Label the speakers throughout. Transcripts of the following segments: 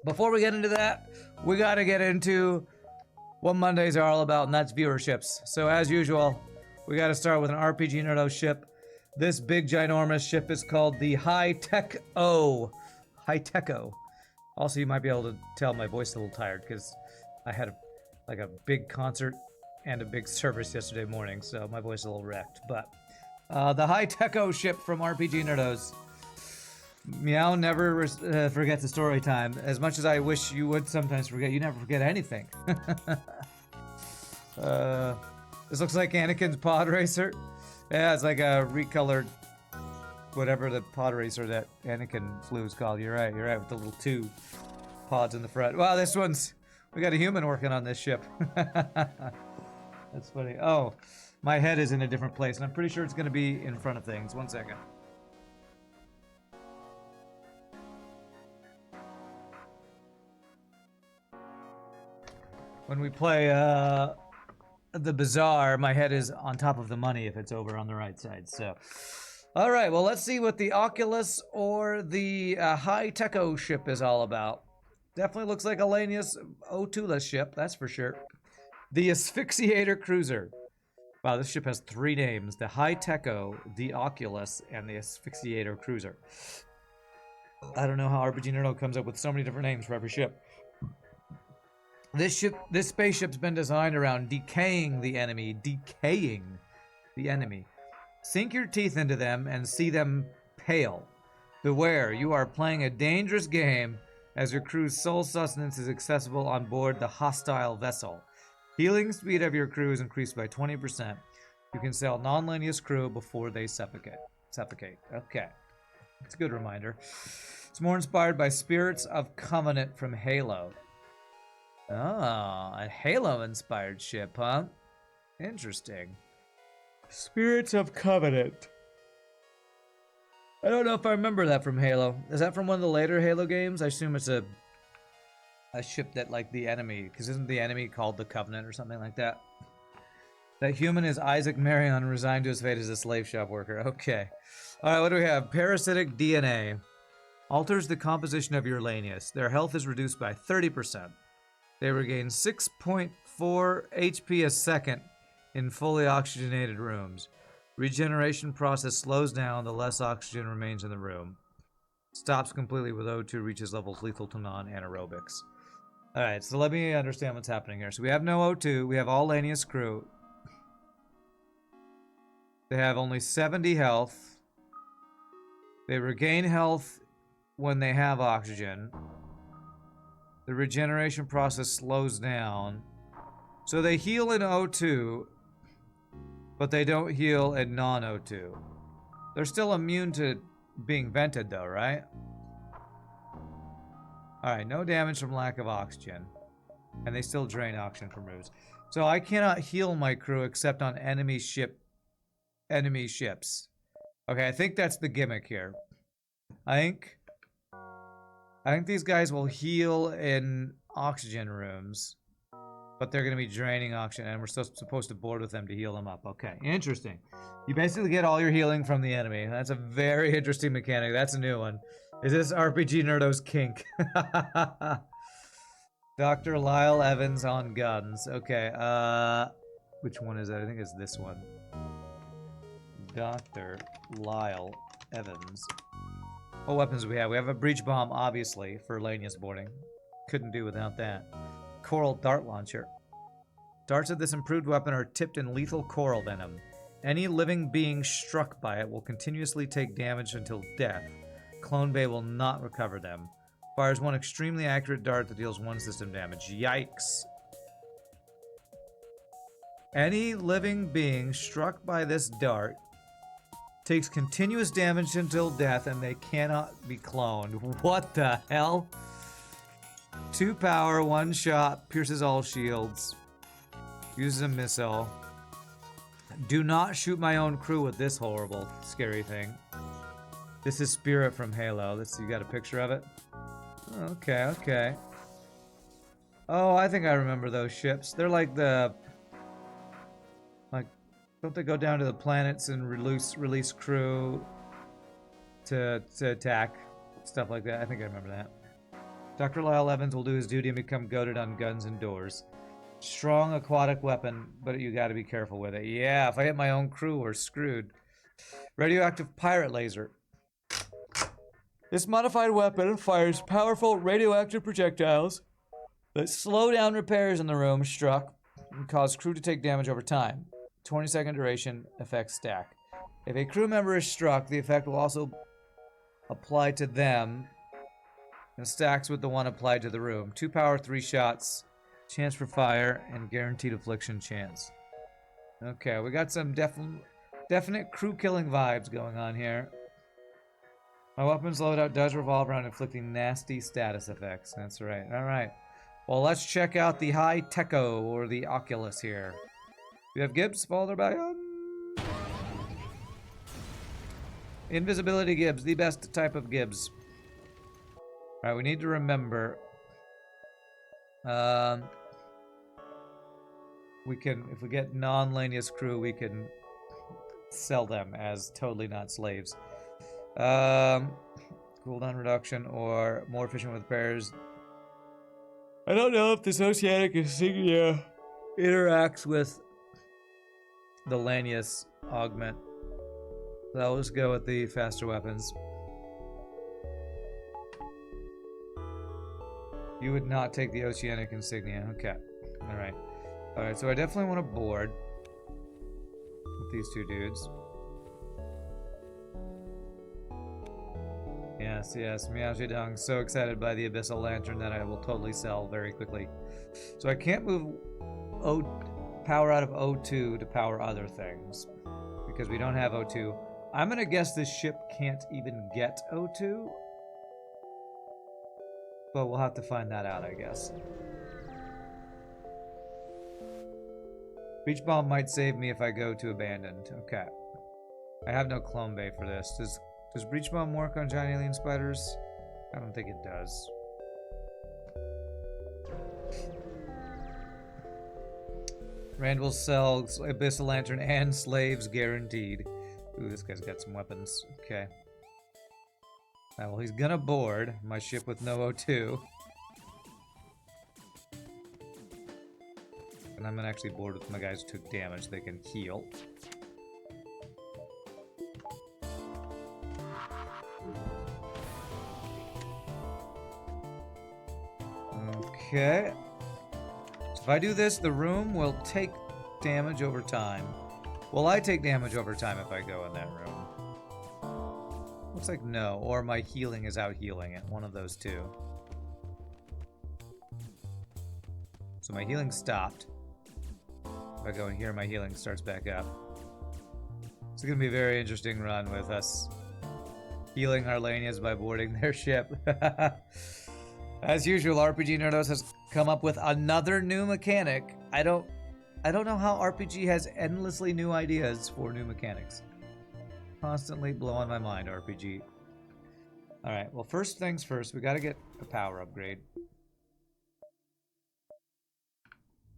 Speaker 1: Before we get into that, we gotta get into what Mondays are all about, and that's viewerships. So as usual, we gotta start with an RPGNerdos ship. This big ginormous ship is called the HiTech-o. HiTech-o. Also, you might be able to tell my voice is a little tired because I had a big concert and a big service yesterday morning, so my voice is a little wrecked. But the HiTech-o ship from RPGNerdos. Meow never forgets a story time. As much as I wish you would sometimes forget, you never forget anything. This looks like Anakin's pod racer. Yeah, it's like a recolored whatever the pod racer that Anakin flew is called. You're right, with the little two pods in the front. Wow, this one's... We got a human working on this ship. That's funny. Oh, my head is in a different place, and I'm pretty sure it's going to be in front of things. 1 second. When we play the Bazaar, my head is on top of the money if it's over on the right side. So, all right, well, let's see what the Oculus or the HiTech-o ship is all about. Definitely looks like a all-Lanius O2-less ship, that's for sure. The Asphyxiator Cruiser. Wow, this ship has 3 names. The HiTech-o, the Oculus, and the Asphyxiator Cruiser. I don't know how RPGNerdos comes up with so many different names for every ship. This spaceship's been designed around decaying the enemy. Sink your teeth into them and see them pale. Beware, you are playing a dangerous game as your crew's sole sustenance is accessible on board the hostile vessel. Healing speed of your crew is increased by 20%. You can sail non-Lanius crew before they suffocate. Okay. It's a good reminder. It's more inspired by Spirits of Covenant from Halo. Oh, a Halo-inspired ship, huh? Interesting. Spirits of Covenant. I don't know if I remember that from Halo. Is that from one of the later Halo games? I assume it's a ship that, like, the enemy... Because isn't the enemy called the Covenant or something like that? That human is Isaac Marion, resigned to his fate as a slave shop worker. Okay. Alright, what do we have? Parasitic DNA. Alters the composition of your all-Lanius. Their health is reduced by 30%. They regain 6.4 HP a second in fully oxygenated rooms. Regeneration process slows down the less oxygen remains in the room. Stops completely with O2, reaches levels lethal to non-anaerobics. Alright, so let me understand what's happening here. So we have no O2, we have all-Lanius crew. They have only 70 health. They regain health when they have oxygen. The regeneration process slows down. So they heal in O2, but they don't heal in non-O2. They're still immune to being vented though, right? Alright, no damage from lack of oxygen. And they still drain oxygen from rooms. So I cannot heal my crew except on enemy ships. Okay, I think that's the gimmick here. I think these guys will heal in oxygen rooms, but they're going to be draining oxygen, and we're still supposed to board with them to heal them up. Okay, interesting. You basically get all your healing from the enemy. That's a very interesting mechanic. That's a new one. Is this RPGNerdos kink? Dr. Lyle Evans on guns. Okay, which one is that? I think it's this one. Dr. Lyle Evans. What weapons do we have? We have a breach bomb, obviously, for all-Lanius boarding. Couldn't do without that. Coral dart launcher. Darts of this improved weapon are tipped in lethal coral venom. Any living being struck by it will continuously take damage until death. Clone Bay will not recover them. Fires one extremely accurate dart that deals 1 system damage. Yikes. Any living being struck by this dart takes continuous damage until death, and they cannot be cloned. What the hell? 2 power, 1 shot, pierces all shields. Uses a missile. Do not shoot my own crew with this horrible, scary thing. This is Spirit from Halo. Let's see, you got a picture of it? Okay. Oh, I think I remember those ships. They're like the... Don't they go down to the planets and release crew to attack? Stuff like that. I think I remember that. Dr. Lyle Evans will do his duty and become goated on guns and doors. Strong aquatic weapon, but you gotta be careful with it. Yeah, if I hit my own crew, we're screwed. Radioactive pirate laser. This modified weapon fires powerful radioactive projectiles that slow down repairs in the room struck and cause crew to take damage over time. 20-second duration, effects stack. If a crew member is struck, the effect will also apply to them and stacks with the one applied to the room. 2 power, 3 shots, chance for fire, and guaranteed affliction chance. Okay, we got some definite crew killing vibes going on here. My weapons loadout does revolve around inflicting nasty status effects. That's right. Alright. Well, let's check out the HiTech-o, or the Oculus here. We have Gibbs, followed by Invisibility Gibbs, the best type of Gibbs. Alright, we need to remember... we can, if we get non-Lanius crew, we can sell them as totally not slaves. Cooldown reduction or more efficient with repairs. I don't know if this oceanic insignia interacts with the Lanius augment. So I'll just go with the faster weapons. You would not take the oceanic insignia. Okay. Alright. Alright, so I definitely want to board with these two dudes. Yes, yes, Miao Zedong, so excited by the Abyssal Lantern that I will totally sell very quickly. So I can't move power out of O2 to power other things, because we don't have O2. I'm gonna guess this ship can't even get O2, but we'll have to find that out, I guess. Breach Bomb might save me if I go to Abandoned. Okay. I have no clone bay for this. Does Breach Bomb work on giant alien spiders? I don't think it does. Rand will sell Abyssal Lantern and slaves guaranteed. Ooh, this guy's got some weapons. Okay. Well, he's gonna board my ship with no O2. And I'm gonna actually board with my guys who took damage. They can heal. Okay. So if I do this, the room will take damage over time. Will I take damage over time if I go in that room? Looks like no, or my healing is out healing it. One of those two. So my healing stopped. If I go in here, my healing starts back up. It's gonna be a very interesting run with us healing our Lanias by boarding their ship. As usual, RPGNerdos has come up with another new mechanic. I don't know how RPG has endlessly new ideas for new mechanics. Constantly blowing my mind, RPG. Alright, well, first things first, we gotta get a power upgrade.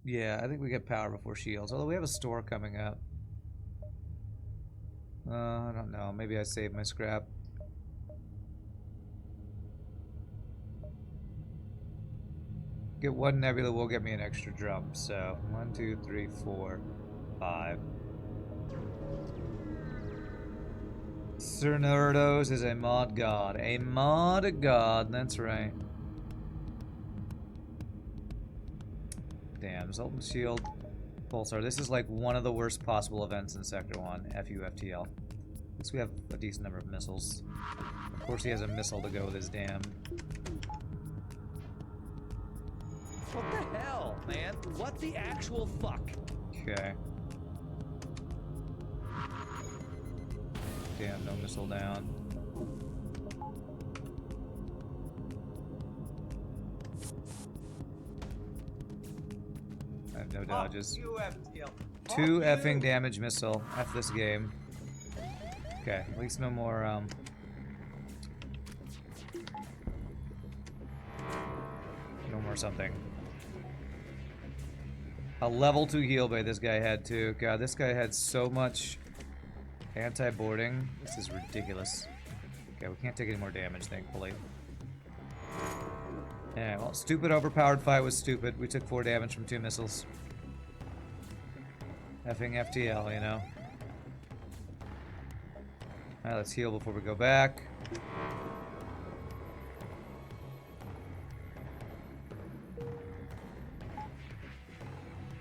Speaker 1: Yeah, I think we get power before shields, although we have a store coming up. I don't know, maybe I save my scrap. Get one nebula will get me an extra drum, so 1, 2, 3, 4, 5. Sir Nerdos is a mod god. A mod god, that's right. Damn, Zoltan Shield, Pulsar. This is like one of the worst possible events in Sector 1. FU FTL. At least we have a decent number of missiles. Of course he has a missile to go with his damn...
Speaker 2: What the hell, man? What the actual fuck?
Speaker 1: Okay. Damn, no missile down. I have no dodges. Two effing damage missile. F this game. Okay, at least no more, no more something. A level 2 heal bay this guy had too. God, this guy had so much anti-boarding. This is ridiculous. Okay, we can't take any more damage, thankfully. Yeah, well, stupid overpowered fight was stupid. We took 4 damage from 2 missiles. Effing FTL, you know. Alright, let's heal before we go back.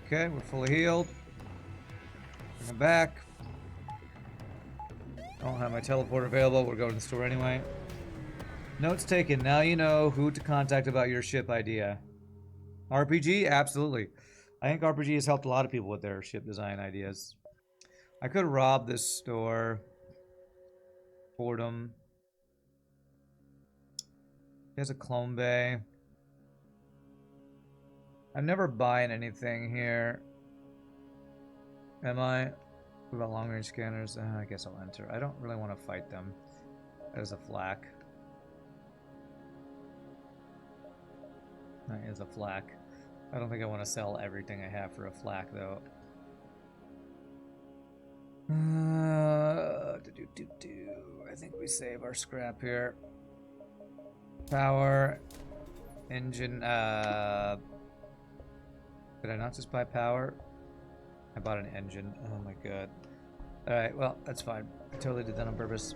Speaker 1: Okay, we're fully healed. Bring it back. Don't have my teleport available. We're going to the store anyway. Notes taken. Now you know who to contact about your ship idea. RPG? Absolutely. I think RPG has helped a lot of people with their ship design ideas. I could rob this store. Fordham. He has a clone bay. I'm never buying anything here. Am I? What about long range scanners? I guess I'll enter. I don't really want to fight them. That is a flak. That is a flak. I don't think I want to sell everything I have for a flak, though. I think we save our scrap here. Power. Engine. Did I not just buy power? I bought an engine. Oh my god. Alright, well, that's fine. I totally did that on purpose.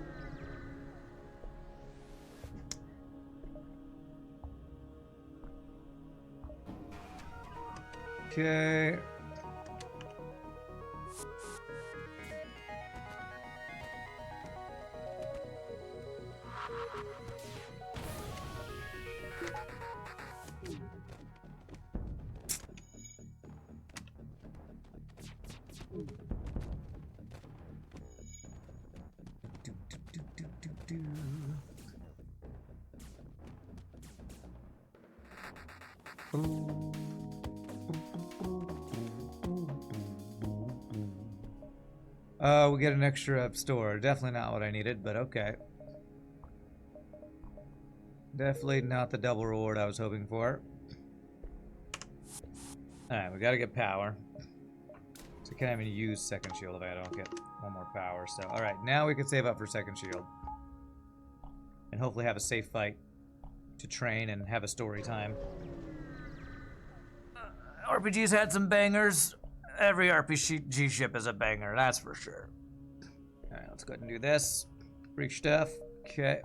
Speaker 1: Okay. We get an extra store. Definitely not what I needed, but okay. Definitely not the double reward I was hoping for. Alright, we gotta get power. So I can't even use second shield if I don't get one more power. So, alright, now we can save up for second shield. And hopefully have a safe fight to train and have a story time. RPG's had some bangers. Every RPG ship is a banger, that's for sure. Alright, let's go ahead and do this. Freak stuff. Okay.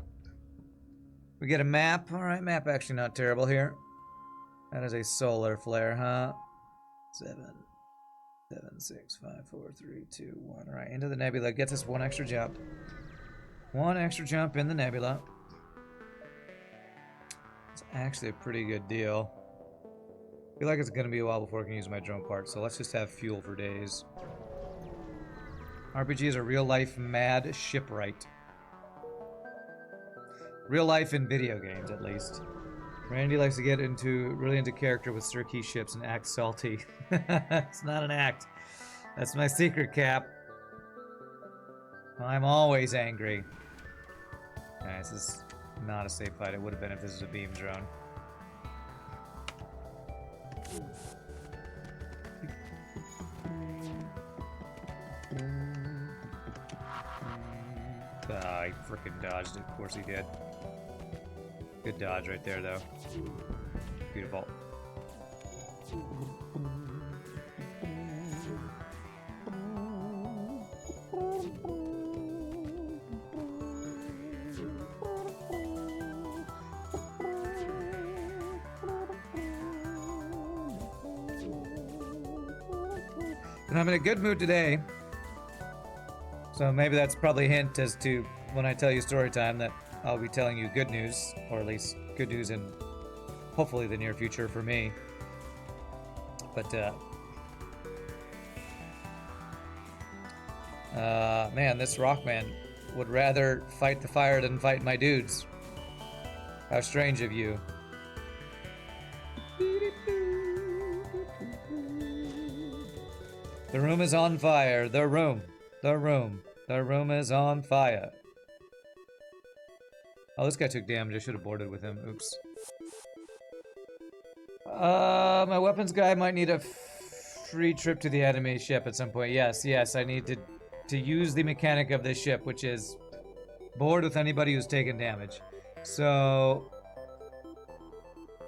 Speaker 1: We get a map. Alright, map actually not terrible here. That is a solar flare, huh? 7, 6, 5, 4, 3, 2, 1. Alright, into the nebula. Gets us one extra jump. One extra jump in the nebula. It's actually a pretty good deal. I feel like it's gonna be a while before I can use my drone part, so let's just have fuel for days. RPG is a real-life mad shipwright. Real life in video games, at least. Randy likes to get really into character with Sir-Key ships and act salty. It's not an act. That's my secret, Cap. I'm always angry. Alright, this is not a safe fight. It would have been if this was a beam drone. He frickin' dodged it. Of course he did. Good dodge right there, though. Beautiful. And I'm in a good mood today. So maybe that's probably a hint as to when I tell you story time that I'll be telling you good news, or at least good news in hopefully the near future for me. But man, this Rockman would rather fight the fire than fight my dudes. How strange of you. The room is on fire. The room is on fire. Oh, this guy took damage. I should have boarded with him. Oops. My weapons guy might need a free trip to the enemy ship at some point. Yes, I need to use the mechanic of this ship, which is board with anybody who's taken damage. So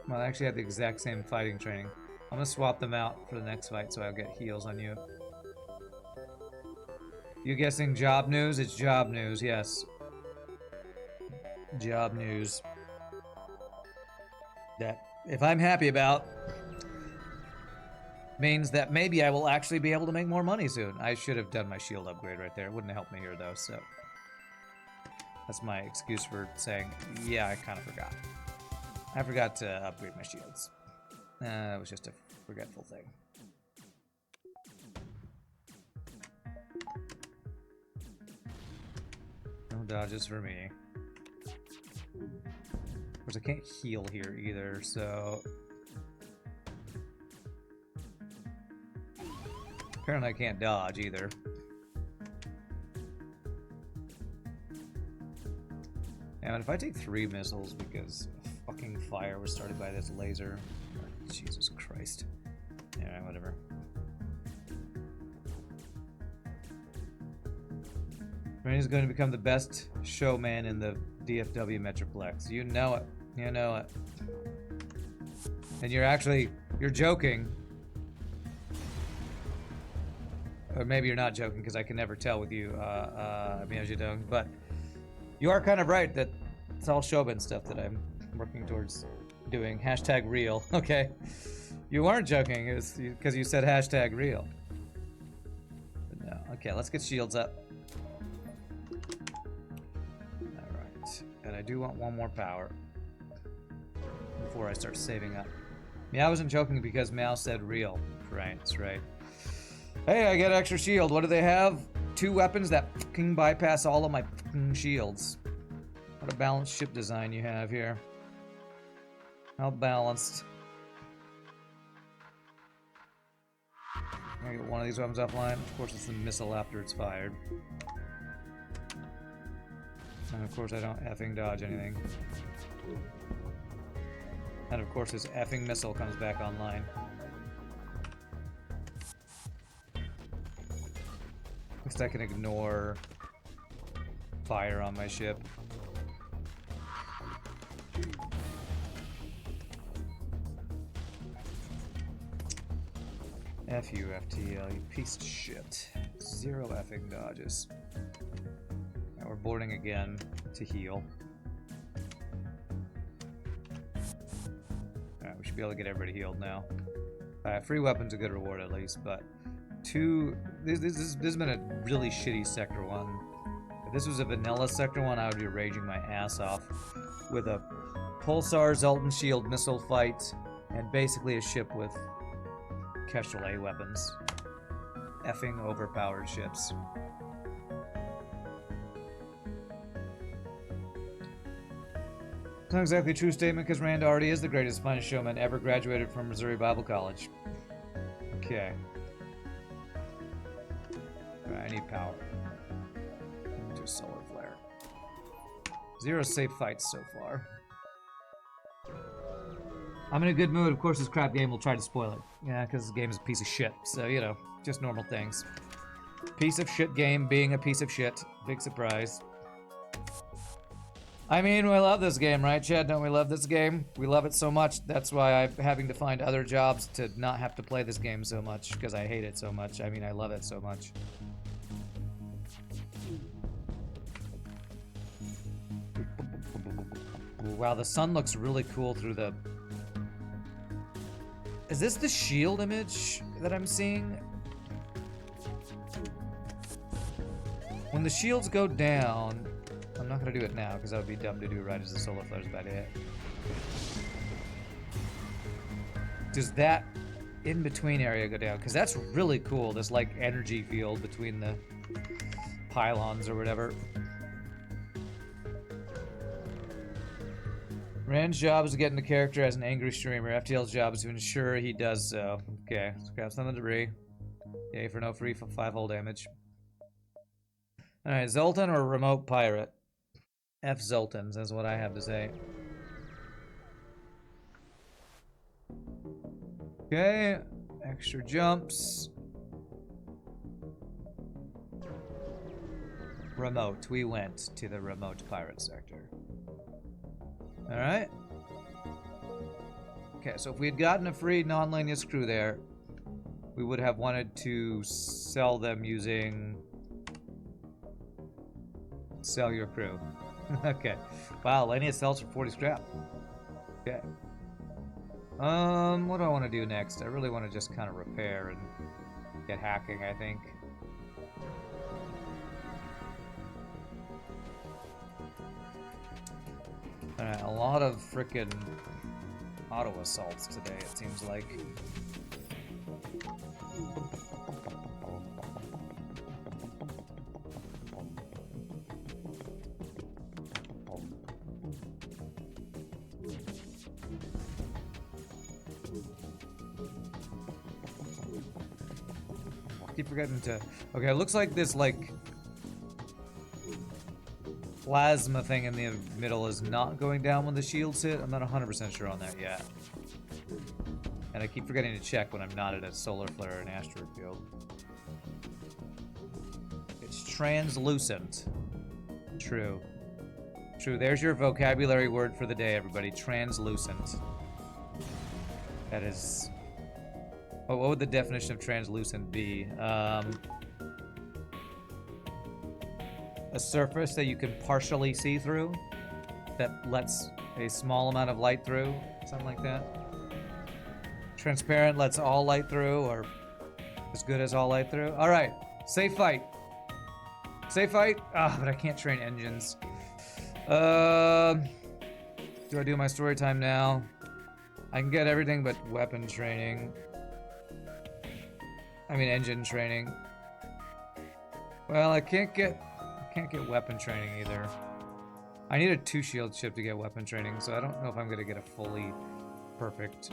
Speaker 1: Well, I actually had the exact same fighting training. I'm gonna swap them out for the next fight so I'll get heals on you. You guessing job news? It's job news, yes. Job news. That, if I'm happy about, means that maybe I will actually be able to make more money soon. I should have done my shield upgrade right there. It wouldn't have helped me here though, so. That's my excuse for saying, yeah, I kind of forgot. I forgot to upgrade my shields. It was just a forgetful thing. No dodges for me. Of course, I can't heal here either, so... Apparently I can't dodge either. And if I take 3 missiles because a fucking fire was started by this laser... Oh, Jesus Christ. Yeah, whatever. Randy's going to become the best showman in the DFW Metroplex. You know it. You know it. And you're joking. Or maybe you're not joking, because I can never tell with you, but you are kind of right that it's all showman stuff that I'm working towards doing. Hashtag real. Okay. You weren't joking, it was because you said hashtag real. But no. Okay, let's get shields up. Alright. And I do want one more power before I start saving up. Yeah, I wasn't joking because Mal said real. Right, that's right. Hey, I get extra shield. What do they have? 2 weapons that fucking bypass all of my fucking shields. What a balanced ship design you have here. How balanced. I get one of these weapons offline. Of course, it's the missile after it's fired. And of course, I don't effing dodge anything. And of course, this effing missile comes back online. At least I can ignore fire on my ship. F you, FTL, you piece of shit. 0 effing dodges. Now we're boarding again to heal. Alright, we should be able to get everybody healed now. Free weapon's a good reward at least, but this has been a really shitty Sector 1. If this was a vanilla Sector 1, I would be raging my ass off with a Pulsar Zoltan Shield missile fight and basically a ship with Kestrel A weapons. Effing overpowered ships. It's not exactly a true statement because Rand already is the greatest, finest showman ever graduated from Missouri Bible College. Okay. Alright, I need power. Do solar flare. 0 safe fights so far. I'm in a good mood. Of course, this crap game will try to spoil it. Yeah, because this game is a piece of shit. So, you know, just normal things. Piece of shit game being a piece of shit. Big surprise. I mean, we love this game, right, Chad? Don't we love this game? We love it so much. That's why I'm having to find other jobs to not have to play this game so much. Because I hate it so much. I mean, I love it so much. Wow, the sun looks really cool through the... Is this the shield image that I'm seeing? When the shields go down... I'm not going to do it now, because that would be dumb to do right as the solar flare's about to hit. Does that in-between area go down? Because that's really cool, this, like, energy field between the pylons or whatever. Rand's job is to get into character as an angry streamer. FTL's job is to ensure he does so. Okay, let's grab some of the debris. Yay for no free 5-hole damage. Alright, Zoltan or remote pirate? F Zoltans is what I have to say. Okay, extra jumps. Remote, we went to the remote pirate sector. Alright. Okay, so if we had gotten a free non-Lanius crew there, we would have wanted to sell them using... Sell your crew. Okay. Wow, Lanius sells for 40 scrap. Okay. What do I want to do next? I really want to just kind of repair and get hacking, I think. Alright, a lot of frickin' auto assaults today, it seems like. Keep forgetting to... Okay, it looks like this, like... plasma thing in the middle is not going down when the shields hit. I'm not 100% sure on that yet. And I keep forgetting to check when I'm not at a solar flare or an asteroid field. It's translucent. True. True, there's your vocabulary word for the day, everybody. Translucent. That is... Oh, what would the definition of translucent be? A surface that you can partially see through, that lets a small amount of light through, something like that. Transparent lets all light through, or as good as all light through. All right, safe fight. Safe fight. Ah, but I can't train engines. Do I do my story time now? I can get everything but weapon training. I mean engine training. Well, I can't get weapon training either. I need a 2-shield ship to get weapon training, so I don't know if I'm gonna get a fully perfect.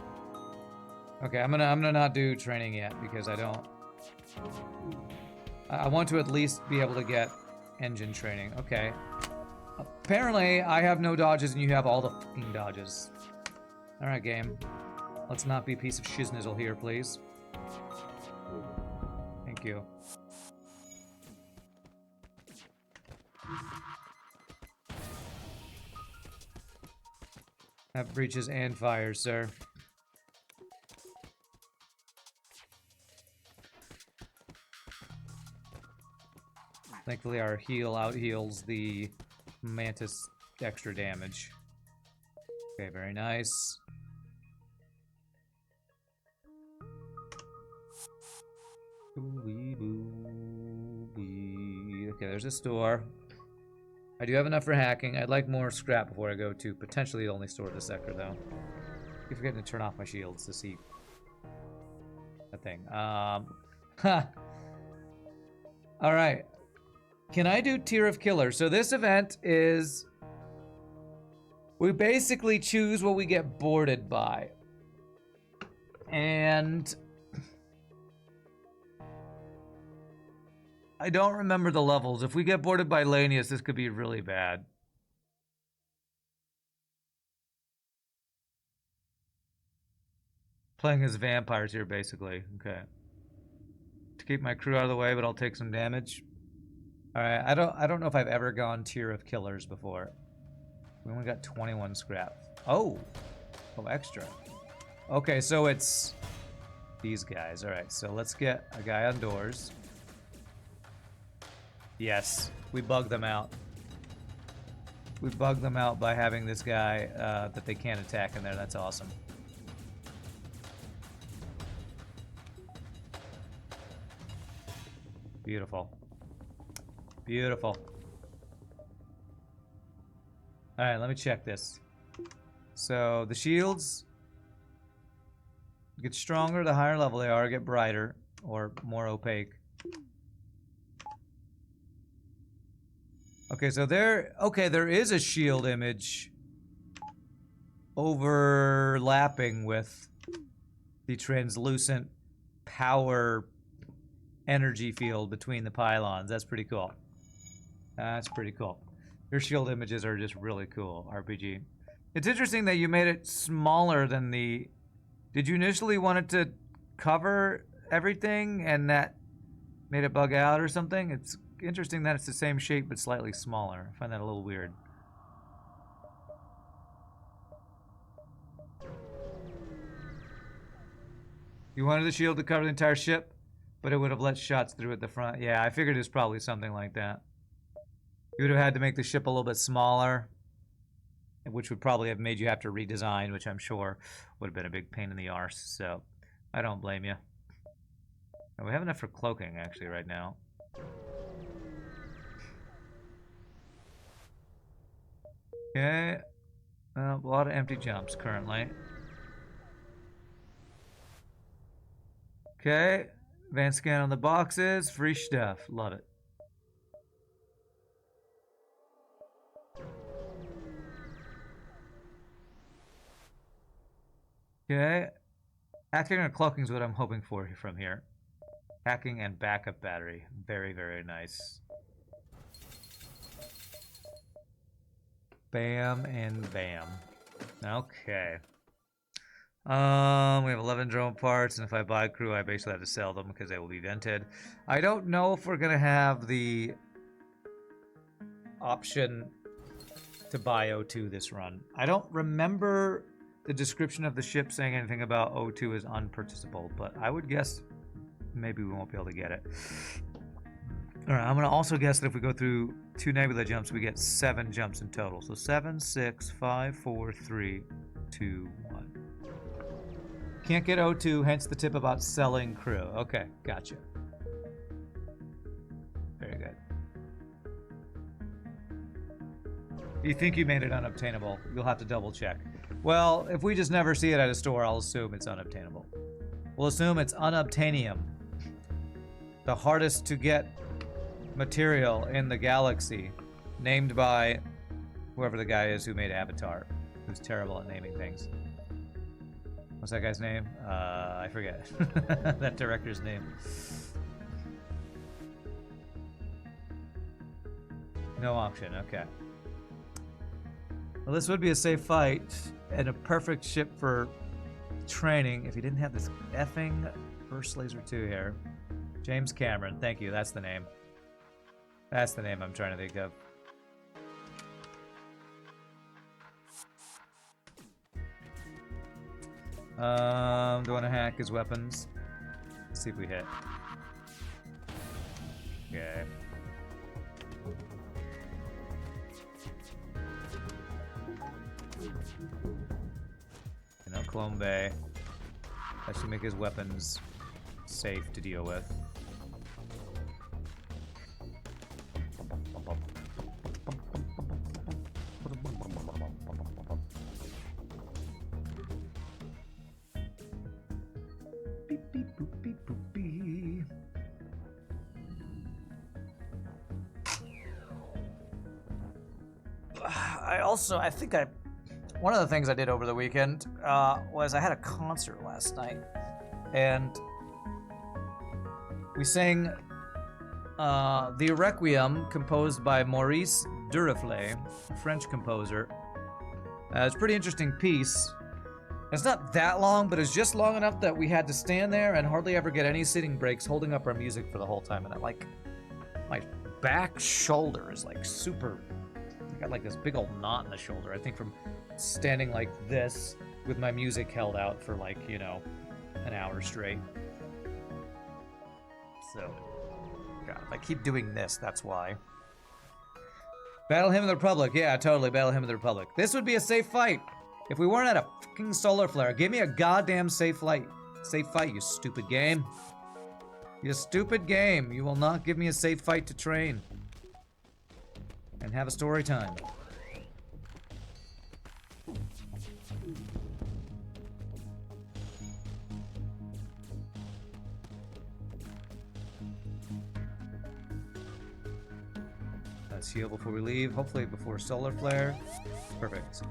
Speaker 1: Okay, I'm gonna not do training yet because I don't. I want to at least be able to get engine training. Okay. Apparently, I have no dodges and you have all the fucking dodges. All right, game. Let's not be a piece of shiznizzle here, please. Thank you. Have breaches and fires, sir. Thankfully, our heal out-heals the Mantis extra damage. Okay, very nice. Okay, there's a store. I do have enough for hacking. I'd like more scrap before I go to potentially the only store of the sector, though. I keep forgetting to turn off my shields to see that thing. Alright. Can I do Tier of Killer? So this event is... we basically choose what we get boarded by. And... I don't remember the levels. If we get boarded by Lanius, this could be really bad. Playing as vampires here, basically. Okay. To keep my crew out of the way, but I'll take some damage. Alright, I don't know if I've ever gone Tier of Killers before. We only got 21 scrap. Oh! Oh, extra. Okay, so it's these guys. Alright, so let's get a guy on doors. Yes, we bug them out. We bug them out by having this guy that they can't attack in there. That's awesome. Beautiful. Beautiful. Alright, let me check this. So, the shields get stronger the higher level they are, get brighter, or more opaque. Okay, so there is a shield image overlapping with the translucent power energy field between the pylons. That's pretty cool. That's pretty cool. Your shield images are just really cool, RPG. It's interesting that you made it smaller than the... Did you initially want it to cover everything and that made it bug out or something? It's interesting that it's the same shape but slightly smaller. I find that a little weird. You wanted the shield to cover the entire ship, but it would have let shots through at the front. Yeah, I figured it's probably something like that. You would have had to make the ship a little bit smaller, which would probably have made you have to redesign, which I'm sure would have been a big pain in the arse. So I don't blame you. And we have enough for cloaking, actually, right now. Okay. A lot of empty jumps currently. Okay. Advanced scan on the boxes. Free stuff. Love it. Okay. Hacking or cloaking is what I'm hoping for from here. Hacking and backup battery. Very, very nice. Bam and bam. Okay. We have 11 drone parts, and if I buy crew, I basically have to sell them because they will be vented. I don't know if we're gonna have the option to buy O2 this run. I don't remember the description of the ship saying anything about O2 is unpurchasable, but I would guess maybe we won't be able to get it. Alright, I'm gonna also guess that if we go through 2 nebula jumps, we get 7 jumps in total. So 7, 6, 5, 4, 3, 2, 1. Can't get O2, hence the tip about selling crew. Okay, gotcha. Very good. You think you made it unobtainable. You'll have to double check. Well, if we just never see it at a store, I'll assume it's unobtainable. We'll assume it's unobtainium. The hardest to get material in the galaxy, named by whoever the guy is who made Avatar, who's terrible at naming things. What's that guy's name? I forget. That director's name. No option, okay. Well, this would be a safe fight and a perfect ship for training if you didn't have this effing First Laser 2 here. James Cameron, thank you, that's the name. That's the name I'm trying to think of. Do want to hack his weapons. Let's see if we hit. Okay. No Clone Bay. That should make his weapons safe to deal with. I think one of the things I did over the weekend was I had a concert last night, and we sang the Requiem, composed by Maurice Duruflé, a French composer. It's a pretty interesting piece. It's not that long, but it's just long enough that we had to stand there and hardly ever get any sitting breaks, holding up our music for the whole time. And I my back shoulder is like super. I got like this big old knot in the shoulder. I think from standing like this with my music held out for like, you know, an hour straight. So, God, if I keep doing this, that's why. Battle Hymn of the Republic. Yeah, totally. Battle Hymn of the Republic. This would be a safe fight. If we weren't at a fucking solar flare, give me a goddamn safe fight. Safe fight, you stupid game. You stupid game. You will not give me a safe fight to train. And have a story time. Let's heal before we leave. Hopefully before solar flare. Perfect.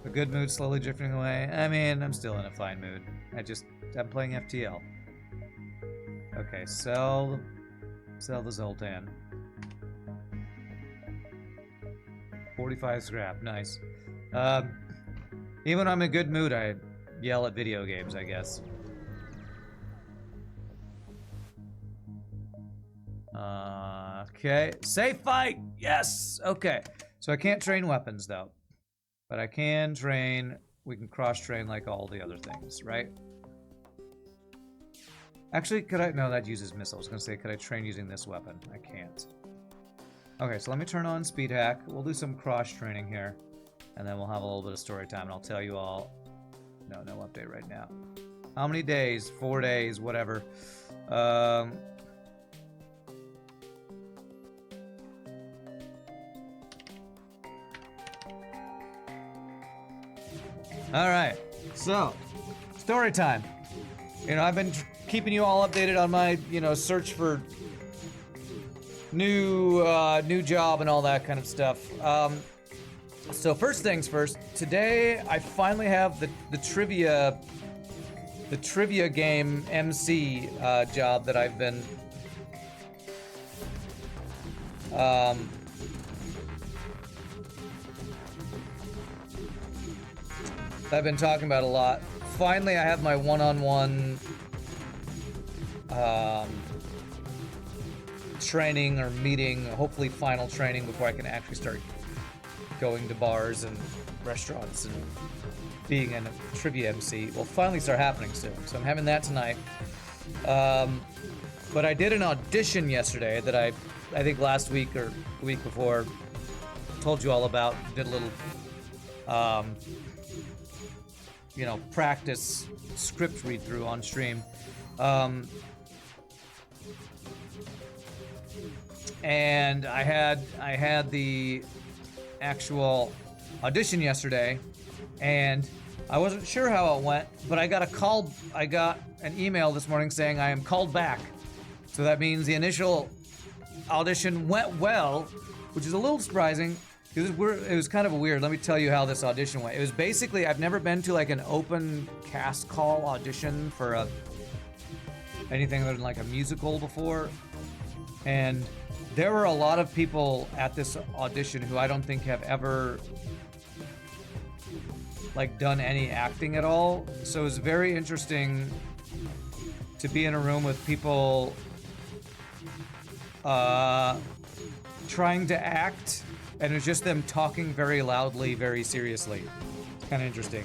Speaker 1: A good mood slowly drifting away. I mean, I'm still in a fine mood. I'm playing FTL. Okay, sell the Zoltan. 45 scrap, nice. Even when I'm in a good mood, I yell at video games, I guess. Okay, safe fight! Yes! Okay, So I can't train weapons though, but I can train. We can cross-train like all the other things, right? Actually, could I? No, that uses missiles. I was gonna say, could I train using this weapon? I can't. Okay, so let me turn on speed hack. We'll do some cross-training here, and then we'll have a little bit of story time, and I'll tell you all. No update right now. How many days? 4 days, whatever. All right, so story time. You know, I've been keeping you all updated on my, search for new job and all that kind of stuff. So first things first. Today I finally have the trivia game MC job that I've been talking about a lot. Finally, I have my one-on-one training or meeting, hopefully final training before I can actually start going to bars and restaurants and being a trivia MC. Will finally start happening soon. So I'm having that tonight. But I did an audition yesterday that I think last week or the week before told you all about. Did a little practice script read through on stream. And I had the actual audition yesterday, and I wasn't sure how it went, but I got an email this morning saying I am called back. So that means the initial audition went well, which is a little surprising. It was kind of weird. Let me tell you how this audition went. It was basically, I've never been to like an open cast call audition for anything other than like a musical before. And there were a lot of people at this audition who I don't think have ever like done any acting at all. So it was very interesting to be in a room with people trying to act, and it was just them talking very loudly, very seriously. It's kind of interesting.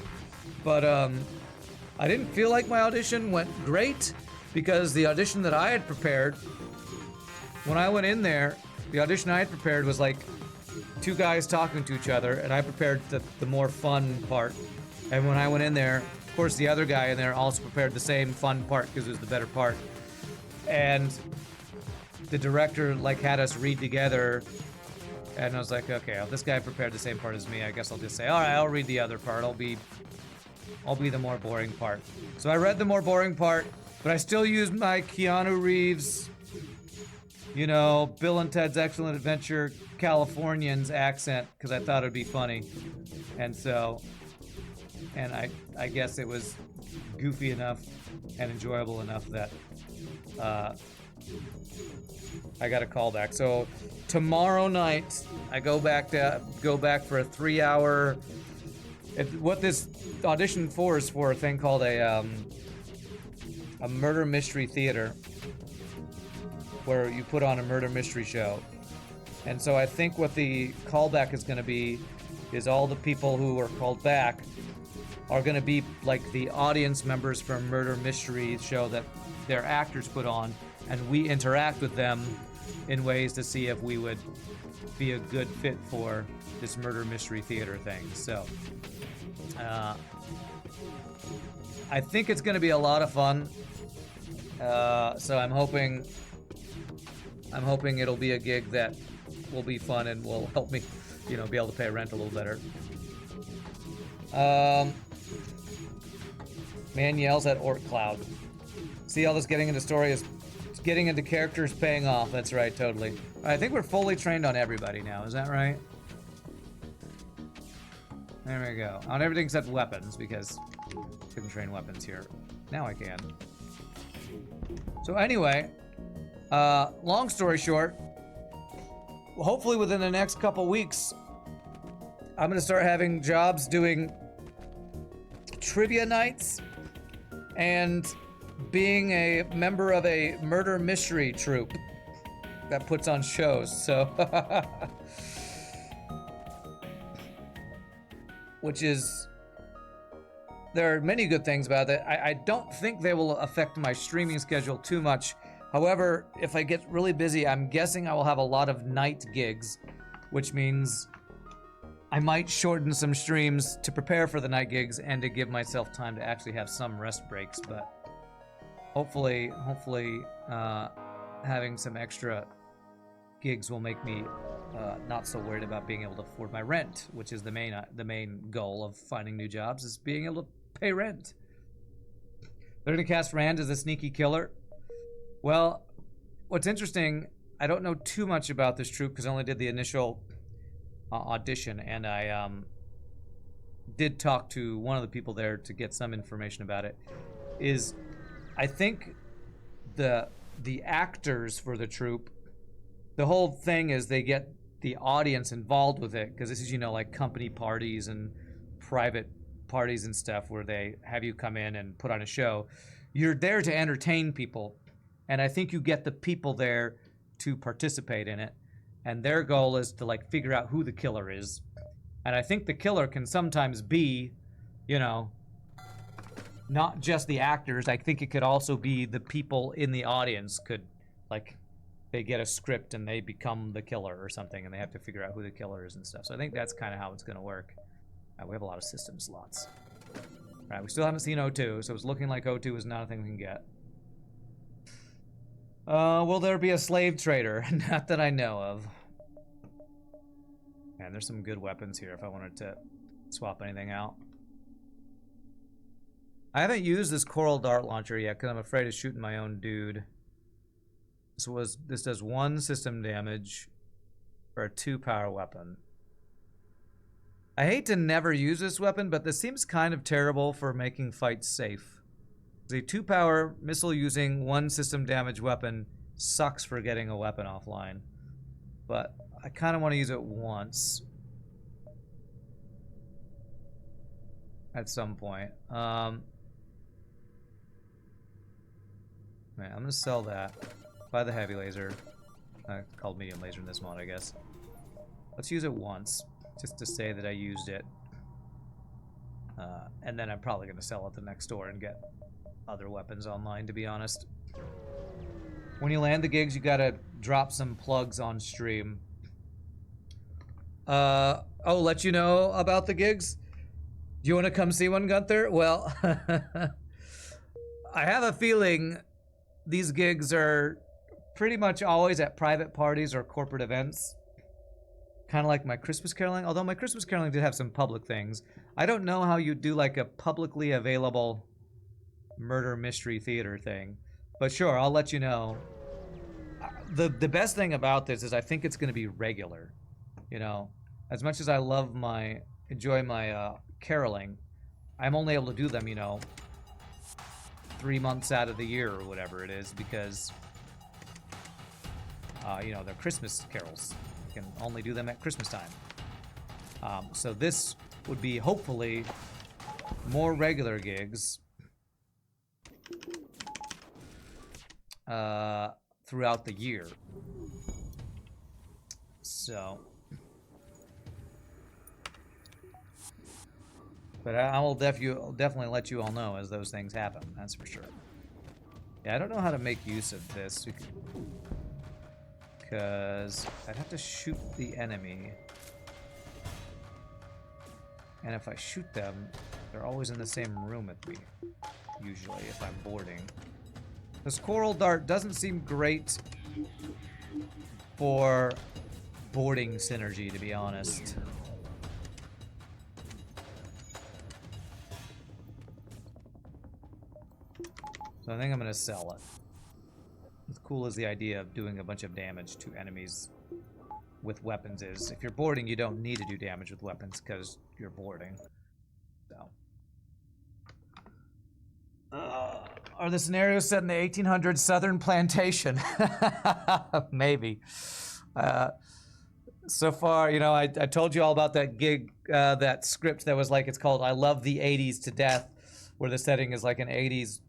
Speaker 1: But I didn't feel like my audition went great, because the audition that I had prepared, when I went in there, the audition I had prepared was like two guys talking to each other, and I prepared the more fun part. And when I went in there, of course the other guy in there also prepared the same fun part because it was the better part. And the director like had us read together, and I was like, okay, well, this guy prepared the same part as me. I guess I'll just say, all right, I'll read the other part. I'll be the more boring part. So I read the more boring part, but I still used my Keanu Reeves, Bill and Ted's Excellent Adventure Californians accent, because I thought it'd be funny. And I guess it was goofy enough and enjoyable enough that I got a call back. So tomorrow night I go back for a 3-hour. What this audition for is for a thing called a murder mystery theater, where you put on a murder mystery show. And so I think what the callback is going to be is all the people who are called back are going to be like the audience members for a murder mystery show that their actors put on, and we interact with them in ways to see if we would be a good fit for this murder mystery theater thing. So I think it's going to be a lot of fun. So I'm hoping it'll be a gig that will be fun and will help me, be able to pay rent a little better. Man yells at Orc Cloud. See, all this getting into story is getting into characters paying off. That's right, totally. I think we're fully trained on everybody now. Is that right? There we go. On everything except weapons, because I couldn't train weapons here. Now I can. So anyway, long story short, hopefully within the next couple weeks, I'm going to start having jobs doing trivia nights and being a member of a murder mystery troupe that puts on shows. So which is, there are many good things about it. I don't think they will affect my streaming schedule too much. However, if I get really busy, I'm guessing I will have a lot of night gigs, which means I might shorten some streams to prepare for the night gigs and to give myself time to actually have some rest breaks. But hopefully, having some extra gigs will make me not so worried about being able to afford my rent, which is the main goal of finding new jobs, is being able to pay rent. They're gonna cast Rand as a sneaky killer. Well, what's interesting, I don't know too much about this troop because I only did the initial audition, and I did talk to one of the people there to get some information about it. Is I think the actors for the troop, the whole thing is they get the audience involved with it, because this is, you know, like company parties and private parties and stuff where they have you come in and put on a show. You're there to entertain people, and I think you get the people there to participate in it, and their goal is to like figure out who the killer is. And I think the killer can sometimes be, you know, not just the actors. I think it could also be the people in the audience could, like, they get a script and they become the killer or something, and they have to figure out who the killer is and stuff. So I think that's kind of how it's going to work. We have a lot of system slots. All right, we still haven't seen O2, so it's looking like O2 is not a thing we can get. Will there be a slave trader? Not that I know of. Man, there's some good weapons here if I wanted to swap anything out. I haven't used this coral dart launcher yet because I'm afraid of shooting my own dude. This does 1 system damage for a 2 power weapon. I hate to never use this weapon, but this seems kind of terrible for making fights safe. The 2 power missile using 1 system damage weapon sucks for getting a weapon offline. But I kind of want to use it once. At some point. Man, I'm going to sell that. Buy the heavy laser. Called medium laser in this mod, I guess. Let's use it once, just to say that I used it. And then I'm probably going to sell it the next store and get other weapons online, to be honest. When you land the gigs, you gotta drop some plugs on stream. Oh, let you know about the gigs? Do you want to come see one, Gunther? Well, I have a feeling these gigs are pretty much always at private parties or corporate events. Kind of like my Christmas caroling, although my Christmas caroling did have some public things. I don't know how you do like a publicly available murder mystery theater thing, but sure, I'll let you know. The best thing about this is I think it's going to be regular. You know, as much as I enjoy my caroling, I'm only able to do them, you know, 3 months out of the year or whatever it is, because you know, they're Christmas carols. You can only do them at Christmas time. So this would be hopefully more regular gigs throughout the year. So, but I will definitely let you all know as those things happen. That's for sure. Yeah, I don't know how to make use of this because I'd have to shoot the enemy, and if I shoot them, they're always in the same room with me. Usually, if I'm boarding. This coral dart doesn't seem great for boarding synergy, to be honest. So I think I'm going to sell it. As cool as the idea of doing a bunch of damage to enemies with weapons is. If you're boarding, you don't need to do damage with weapons because you're boarding. So. Are the scenarios set in the 1800s Southern plantation? Maybe. So far, you know, I told you all about that gig, that script that was like, it's called I Love the 80s to Death, where the setting is like an 80s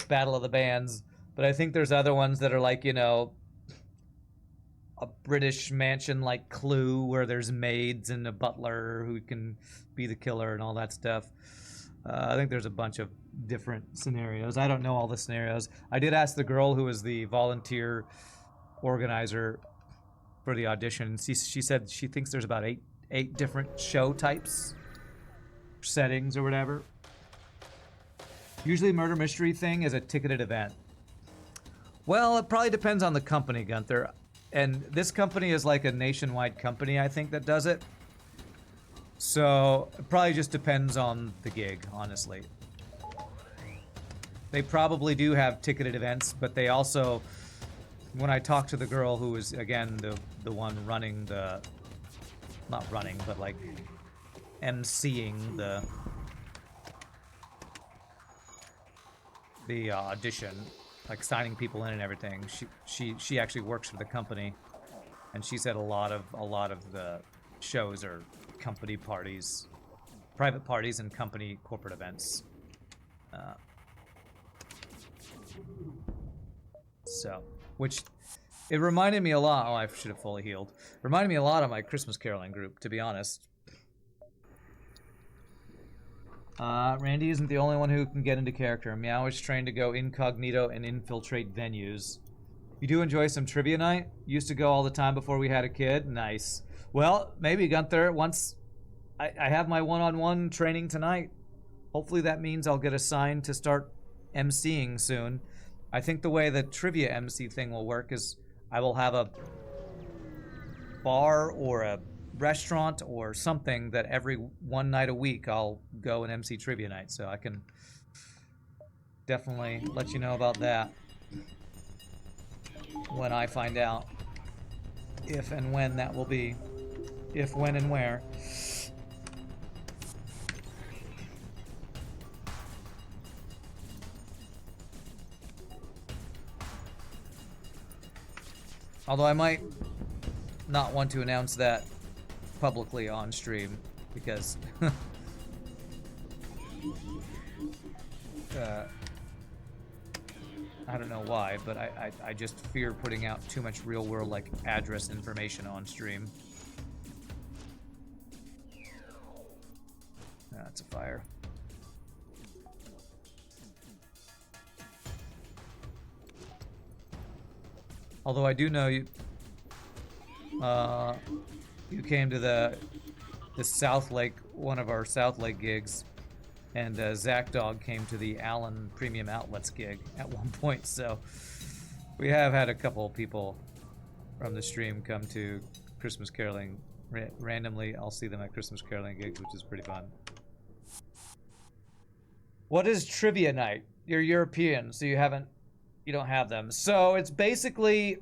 Speaker 1: battle of the bands. But I think there's other ones that are like, you know, a British mansion like Clue where there's maids and a butler who can be the killer and all that stuff. I think there's a bunch of different scenarios. I don't know all the scenarios. I did ask the girl who was the volunteer organizer for the audition. She said she thinks there's about eight different show types, settings or whatever. Usually murder mystery thing is a ticketed event. Well, it probably depends on the company, Gunther. And this company is like a nationwide company, I think, that does it. So it probably just depends on the gig, honestly. They probably do have ticketed events, but they also, when I talked to the girl who was, again, the one running the, not running, but like emceeing the audition, like signing people in and everything. She actually works for the company, and she said a lot of the shows are company parties, private parties, and company corporate events. So, which it reminded me a lot. Oh, I should have fully healed. Reminded me a lot of my Christmas caroling group, to be honest. Randy isn't the only one who can get into character. Meow is trained to go incognito and infiltrate venues. You do enjoy some trivia night? Used to go all the time before we had a kid? Nice. Well, maybe, Gunther, once I have my one-on-one training tonight, hopefully that means I'll get assigned to start emceeing soon. I think the way the trivia MC thing will work is I will have a bar or a restaurant or something that every one night a week I'll go and MC trivia night, so I can definitely let you know about that when I find out if and when that will be. If, when, and where. Although I might not want to announce that publicly on stream because I don't know why, but I just fear putting out too much real world like address information on stream. That's a fire. Although I do know you came to the South Lake, one of our South Lake gigs, and Zach Dog came to the Allen Premium Outlets gig at one point, so we have had a couple people from the stream come to Christmas caroling. Randomly, I'll see them at Christmas caroling gigs, which is pretty fun. What is trivia night? You're European, so you don't have them. So it's basically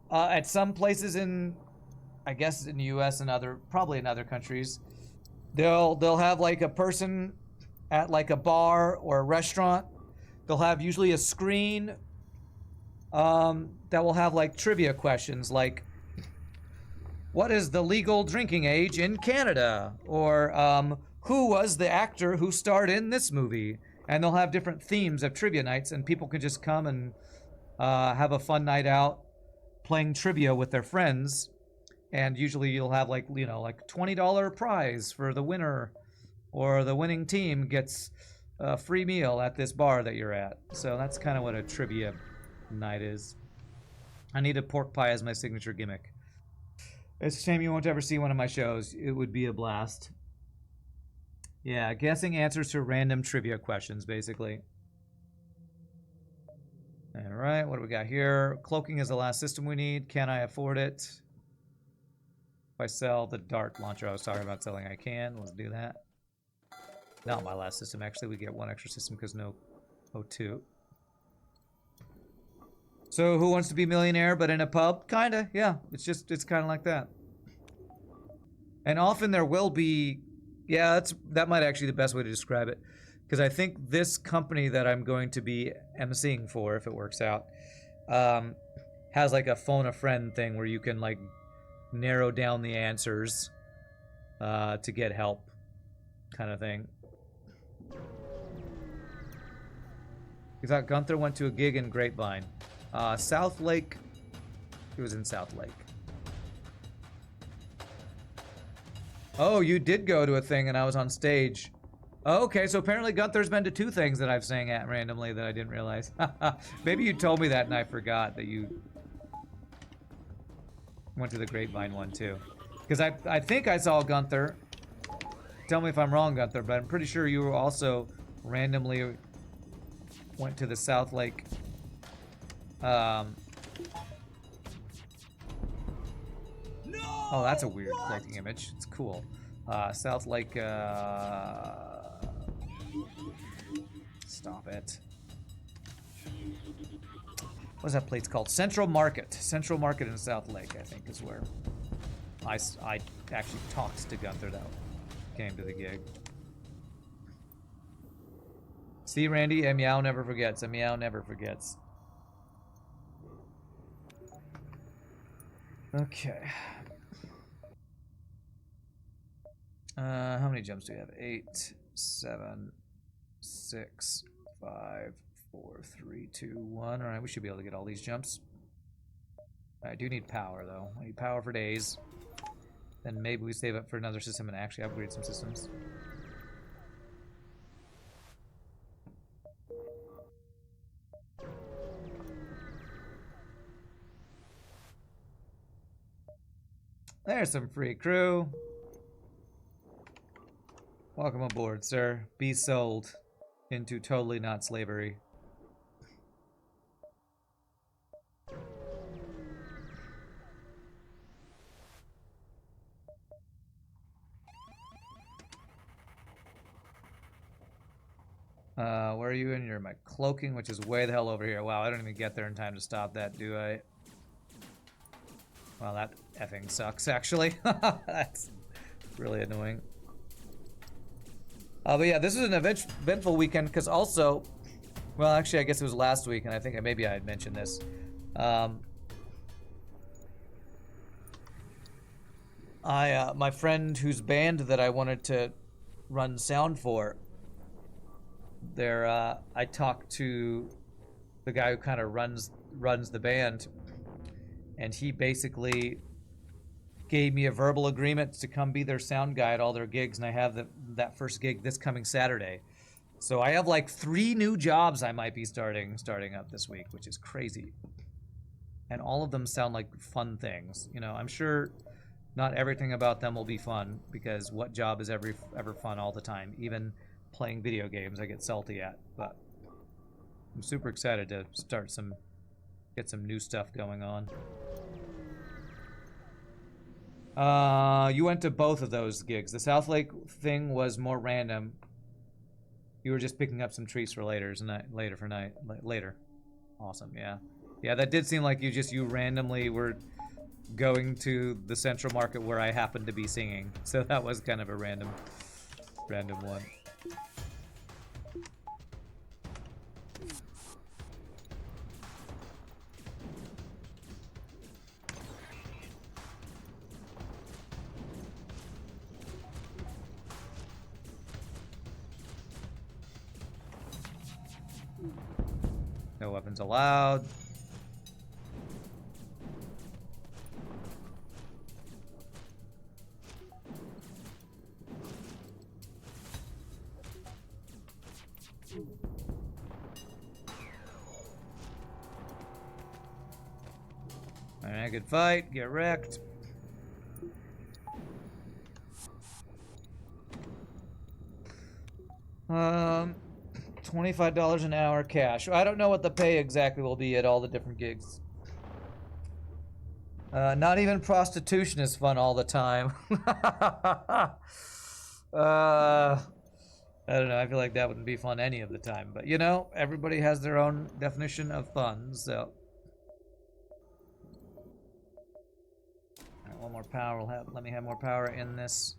Speaker 1: at some places in, I guess in the U.S. and probably in other countries, they'll have like a person at like a bar or a restaurant. They'll have usually a screen that will have like trivia questions like, what is the legal drinking age in Canada? Or who was the actor who starred in this movie? And they'll have different themes of trivia nights, and people can just come and have a fun night out playing trivia with their friends. And usually you'll have like $20 prize for the winner, or the winning team gets a free meal at this bar that you're at. So that's kind of what a trivia night is. I need a pork pie as my signature gimmick. It's a shame you won't ever see one of my shows. It would be a blast. Yeah, guessing answers to random trivia questions, basically. All right, what do we got here? Cloaking is the last system we need. Can I afford it? If I sell the dart launcher I was talking about selling, I can. Let's do that. Not my last system, actually. We get one extra system because no O2. So who wants to be a millionaire but in a pub? Kinda, yeah. It's kind of like that. And often there will be, yeah, that might actually be the best way to describe it. Because I think this company that I'm going to be emceeing for, if it works out, has like a phone a friend thing where you can like narrow down the answers to get help, kind of thing. You thought Gunther went to a gig in Grapevine. South Lake It was in South Lake. Oh, you did go to a thing and I was on stage. Oh, okay, so apparently Gunther's been to 2 things that I've sang at randomly that I didn't realize. Maybe you told me that and I forgot that you went to the Grapevine one too. Because I think I saw Gunther. Tell me if I'm wrong, Gunther, but I'm pretty sure you were also randomly went to the South Lake. Oh, that's a weird cloaking image. It's cool. South Lake, stop it. What's that place called? Central Market. Central Market in South Lake, I think, is where I actually talked to Gunther that came to the gig. See, Randy, a meow never forgets. A meow never forgets. Okay. How many jumps do we have? 8, 7, 6, 5, 4, 3, 2, 1. All right, we should be able to get all these jumps. I do need power, though. I need power for days. Then maybe we save up for another system and actually upgrade some systems. There's some free crew. Welcome aboard, sir. Be sold into totally not slavery. Where are you in? You're my cloaking, which is way the hell over here. Wow, I don't even get there in time to stop that, do I? Well, that effing sucks, actually. That's really annoying. But yeah, this is an eventful weekend because also, well, actually, I guess it was last week, and I think maybe I had mentioned this. My friend whose band that I wanted to run sound for, I talked to the guy who kind of runs the band, and he basically gave me a verbal agreement to come be their sound guy at all their gigs, and I have that first gig this coming Saturday. So I have like 3 new jobs I might be starting up this week, which is crazy. And all of them sound like fun things. You know, I'm sure not everything about them will be fun, because what job is ever fun all the time? Even playing video games I get salty at, but I'm super excited to get some new stuff going on. You went to both of those gigs. The South Lake thing was more random. You were just picking up some treats for later. Awesome, yeah. Yeah, that did seem like you randomly were going to the Central Market where I happened to be singing. So that was kind of a random one. No weapons allowed. Alright, good fight. Get wrecked. $25 an hour cash. I don't know what the pay exactly will be at all the different gigs. Not even prostitution is fun all the time. I don't know. I feel like that wouldn't be fun any of the time. But, you know, everybody has their own definition of fun, so. All right, one more power. Let me have more power in this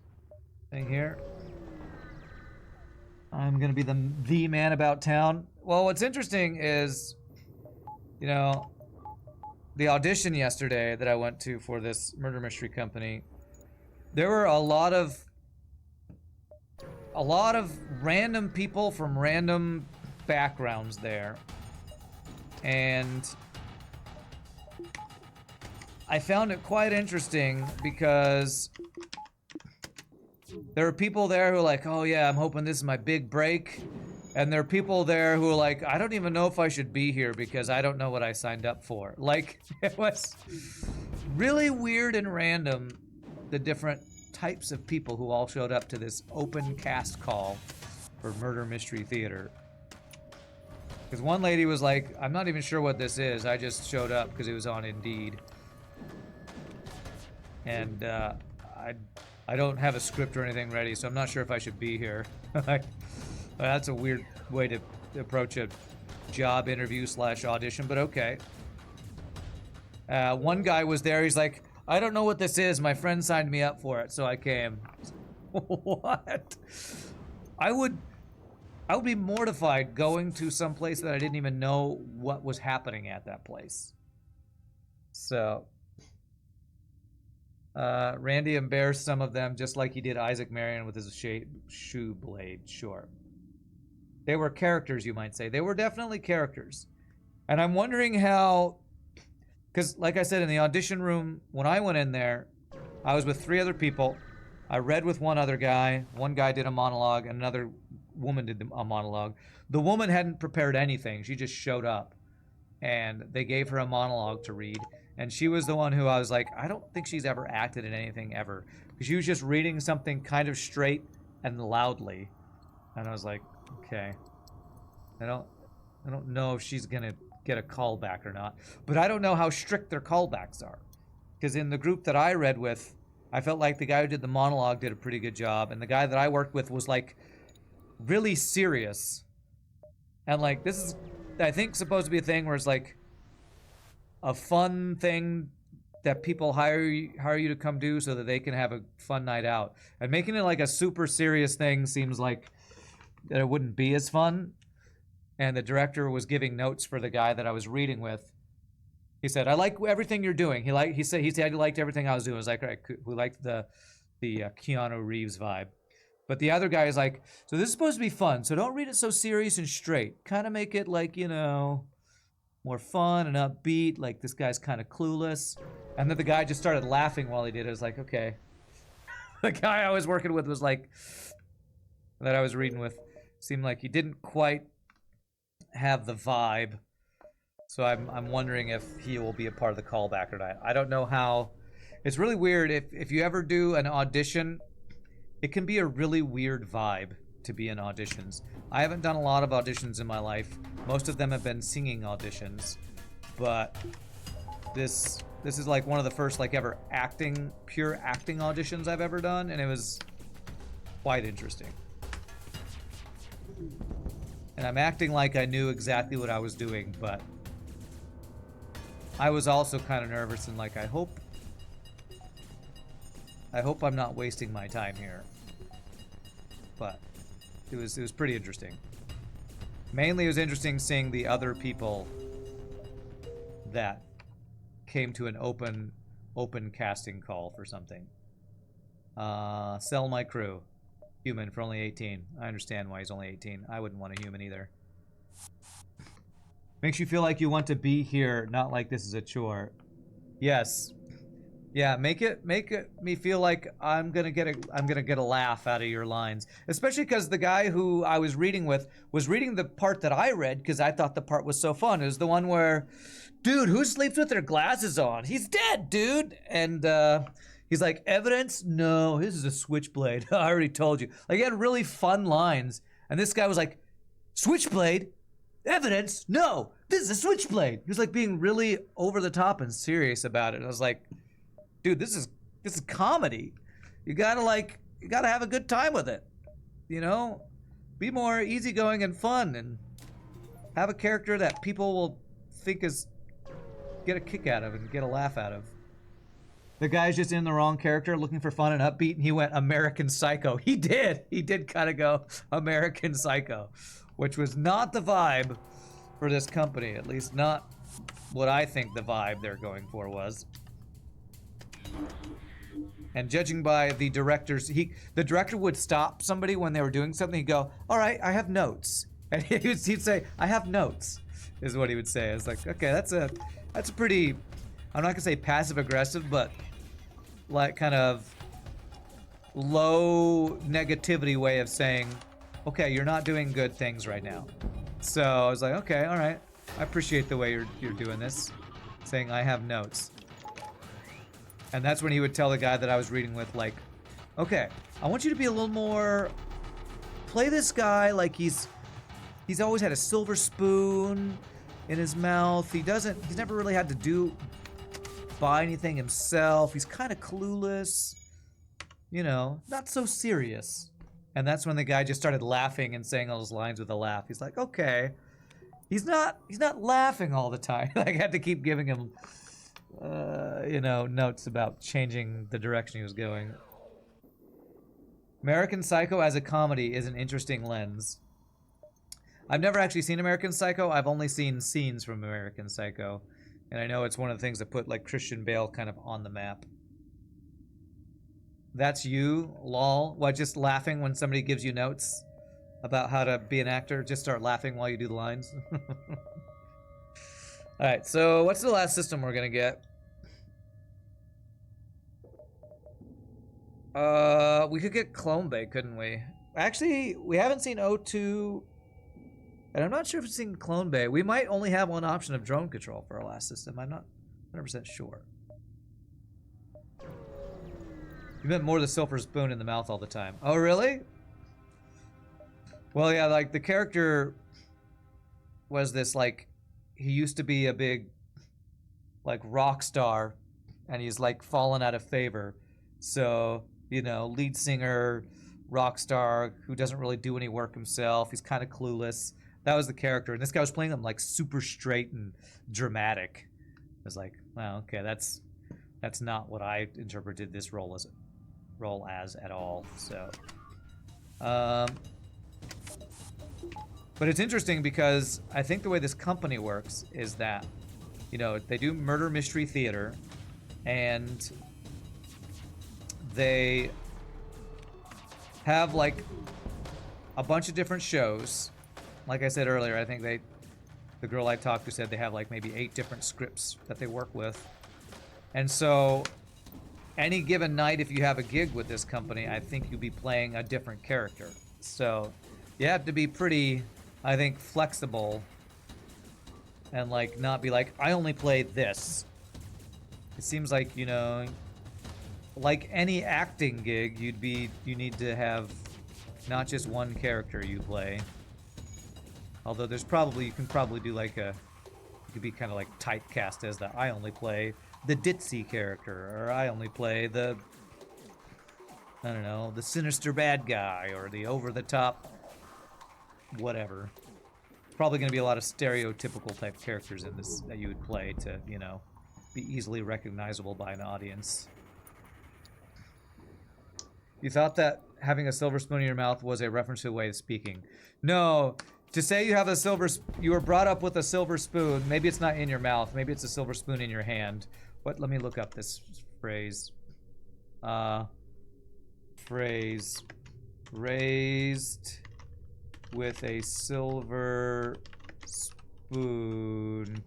Speaker 1: thing here. I'm gonna be the man about town. Well, what's interesting is, you know, the audition yesterday that I went to for this murder mystery company, there were a lot of random people from random backgrounds there. And I found it quite interesting because there are people there who are like, oh yeah, I'm hoping this is my big break. And there are people there who are like, I don't even know if I should be here because I don't know what I signed up for. Like, it was really weird and random, the different types of people who all showed up to this open cast call for Murder Mystery Theater. Because one lady was like, I'm not even sure what this is. I just showed up because it was on Indeed. And I don't have a script or anything ready, so I'm not sure if I should be here. That's a weird way to approach a job interview / audition, but okay. One guy was there, he's like, I don't know what this is, my friend signed me up for it, so I came. What? I would be mortified going to some place that I didn't even know what was happening at that place. So, Randy embarrassed some of them just like he did Isaac Marion with his shoe blade, sure. They were characters, you might say. They were definitely characters. And I'm wondering how, because like I said, in the audition room, when I went in there, I was with 3 other people. I read with one other guy. One guy did a monologue, and another woman did a monologue. The woman hadn't prepared anything. She just showed up. And they gave her a monologue to read. And she was the one who I was like, I don't think she's ever acted in anything ever. Because she was just reading something kind of straight and loudly. And I was like, okay. I don't know if she's gonna get a callback or not. But I don't know how strict their callbacks are. Because in the group that I read with, I felt like the guy who did the monologue did a pretty good job. And the guy that I worked with was like really serious. And like, this is, I think, supposed to be a thing where it's like a fun thing that people hire you to come do so that they can have a fun night out. And making it like a super serious thing seems like that it wouldn't be as fun. And the director was giving notes for the guy that I was reading with. He said, I like everything you're doing. He said he liked everything I was doing. I was like, all right, we liked the Keanu Reeves vibe. But the other guy is like, so this is supposed to be fun, so don't read it so serious and straight. Kind of make it like, you know, more fun and upbeat, like this guy's kind of clueless. And then the guy just started laughing while he did it. I was like, okay. The guy I was working with was like, that I was reading with, seemed like he didn't quite have the vibe. So I'm wondering if he will be a part of the callback or not. I don't know how. It's really weird. If you ever do an audition, it can be a really weird vibe to be in auditions. I haven't done a lot of auditions in my life. Most of them have been singing auditions. But this is like one of the first like ever pure acting auditions I've ever done, and it was quite interesting. And I'm acting like I knew exactly what I was doing, but I was also kind of nervous and like, I hope I'm not wasting my time here. But it was pretty interesting. Mainly it was interesting seeing the other people that came to an open casting call for something. Sell my crew. Human for only 18. I understand why he's only 18. I wouldn't want a human either. Makes you feel like you want to be here, not like this is a chore. Yes. Yeah, make me feel like I'm gonna get a laugh out of your lines. Especially because the guy who I was reading with was reading the part that I read because I thought the part was so fun. It was the one where, dude, who sleeps with their glasses on? He's dead, dude. And he's like, evidence? No, this is a switchblade. I already told you. Like, he had really fun lines. And this guy was like, switchblade? Evidence? No, this is a switchblade. He was like being really over the top and serious about it. And I was like, dude, this is comedy. You gotta have a good time with it. You know? Be more easygoing and fun and have a character that people will think get a kick out of and get a laugh out of. The guy's just in the wrong character, looking for fun and upbeat, and he went American Psycho. He did kind of go American Psycho, which was not the vibe for this company, at least not what I think the vibe they're going for was. And judging by the directors, the director would stop somebody when they were doing something. He'd go, all right, I have notes. And he'd say, I have notes, is what he would say. I was like, okay, that's a pretty I'm not gonna say passive aggressive, but like kind of low negativity way of saying, okay, you're not doing good things right now. So I was like, okay, all right. I appreciate the way you're doing this. Saying I have notes. And that's when he would tell the guy that I was reading with, like, okay, I want you to be a little more, play this guy like he's always had a silver spoon in his mouth. He's never really had to buy anything himself. He's kind of clueless, you know, not so serious. And that's when the guy just started laughing and saying all those lines with a laugh. He's like, okay, he's not laughing all the time. I had to keep giving him, you know, notes about changing the direction he was going. American Psycho as a comedy is an interesting lens. I've never actually seen American Psycho. I've only seen scenes from American Psycho. And I know it's one of the things that put, like, Christian Bale kind of on the map. That's you, lol. What, just laughing when somebody gives you notes about how to be an actor? Just start laughing while you do the lines? Alright, so what's the last system we're gonna get? We could get Clone Bay, couldn't we? Actually, we haven't seen O2, and I'm not sure if we've seen Clone Bay. We might only have one option of drone control for our last system. I'm not 100% sure. You meant more the silver spoon in the mouth all the time. Oh, really? Well, yeah, like, the character was this, like, he used to be a big, like, rock star, and he's, like, fallen out of favor. So, you know, lead singer, rock star, who doesn't really do any work himself. He's kind of clueless. That was the character. And this guy was playing him, like, super straight and dramatic. I was like, wow, okay, that's not what I interpreted this role as at all. So, but it's interesting because I think the way this company works is that, you know, they do murder mystery theater, and they have, like, a bunch of different shows. Like I said earlier, I think the girl I talked to said they have, like, maybe 8 different scripts that they work with. And so any given night, if you have a gig with this company, I think you'll be playing a different character. So you have to be pretty, I think, flexible and, like, not be like, I only play this. It seems like, you know, like any acting gig, you need to have not just one character you play. Although you can probably do like you could be kind of like typecast as the I only play the ditzy character, or I only play the, I don't know, the sinister bad guy, or the over-the-top whatever. Probably going to be a lot of stereotypical type characters in this that you would play to, you know, be easily recognizable by an audience. You thought that having a silver spoon in your mouth was a reference to a way of speaking. No, to say you have a you were brought up with a silver spoon, maybe it's not in your mouth, maybe it's a silver spoon in your hand. Let me look up this phrase. Phrase, raised with a silver spoon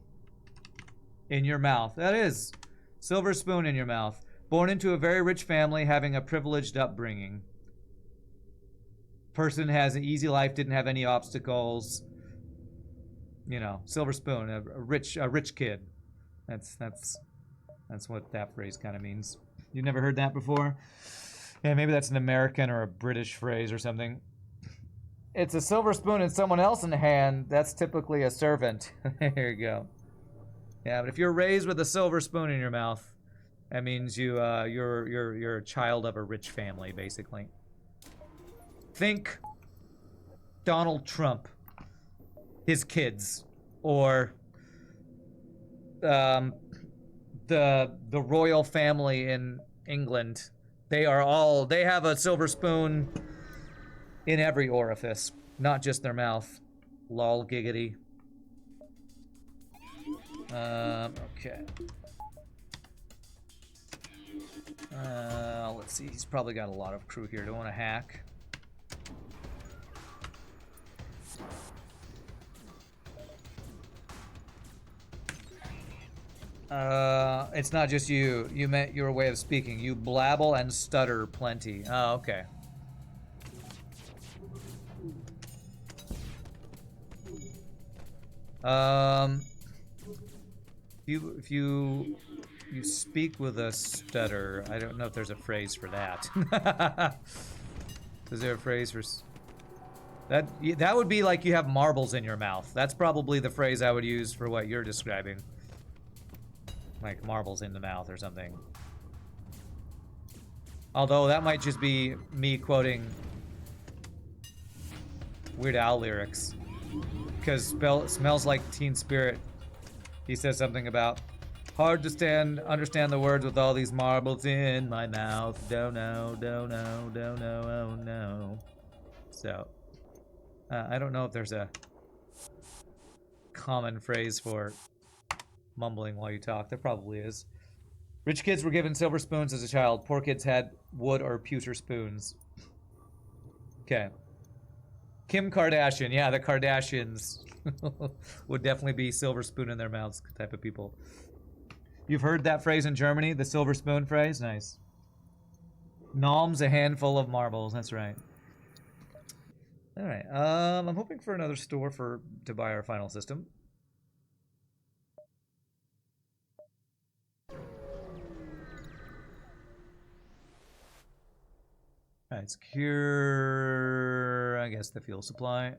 Speaker 1: in your mouth. That is, silver spoon in your mouth. Born into a very rich family, having a privileged upbringing. Person has an easy life, didn't have any obstacles. You know, silver spoon, a rich kid. That's what that phrase kind of means. You never heard that before? Yeah, maybe that's an American or a British phrase or something. It's a silver spoon in someone else's hand. That's typically a servant. There you go. Yeah, but if you're raised with a silver spoon in your mouth, that means you're a child of a rich family, basically. Think Donald Trump, his kids, or the royal family in England. They have a silver spoon in every orifice, not just their mouth. Lol giggity. Okay. Let's see. He's probably got a lot of crew here. Don't want to hack. It's not just you. You meant your way of speaking. You blabble and stutter plenty. Oh, okay. If you speak with a stutter, I don't know if there's a phrase for that. Is there a phrase for that? That would be like you have marbles in your mouth. That's probably the phrase I would use for what you're describing. Like marbles in the mouth or something. Although that might just be me quoting Weird Al lyrics. Because Smells Like Teen Spirit, he says something about hard to understand the words with all these marbles in my mouth. Don't know, oh no. So, I don't know if there's a common phrase for mumbling while you talk. There probably is. Rich kids were given silver spoons as a child. Poor kids had wood or pewter spoons. Okay. Kim Kardashian. Yeah, the Kardashians would definitely be silver spoon in their mouths type of people. You've heard that phrase in Germany? The silver spoon phrase? Nice. Nom's a handful of marbles. That's right. All right. I'm hoping for another store to buy our final system. Alright, secure, I guess, the fuel supply.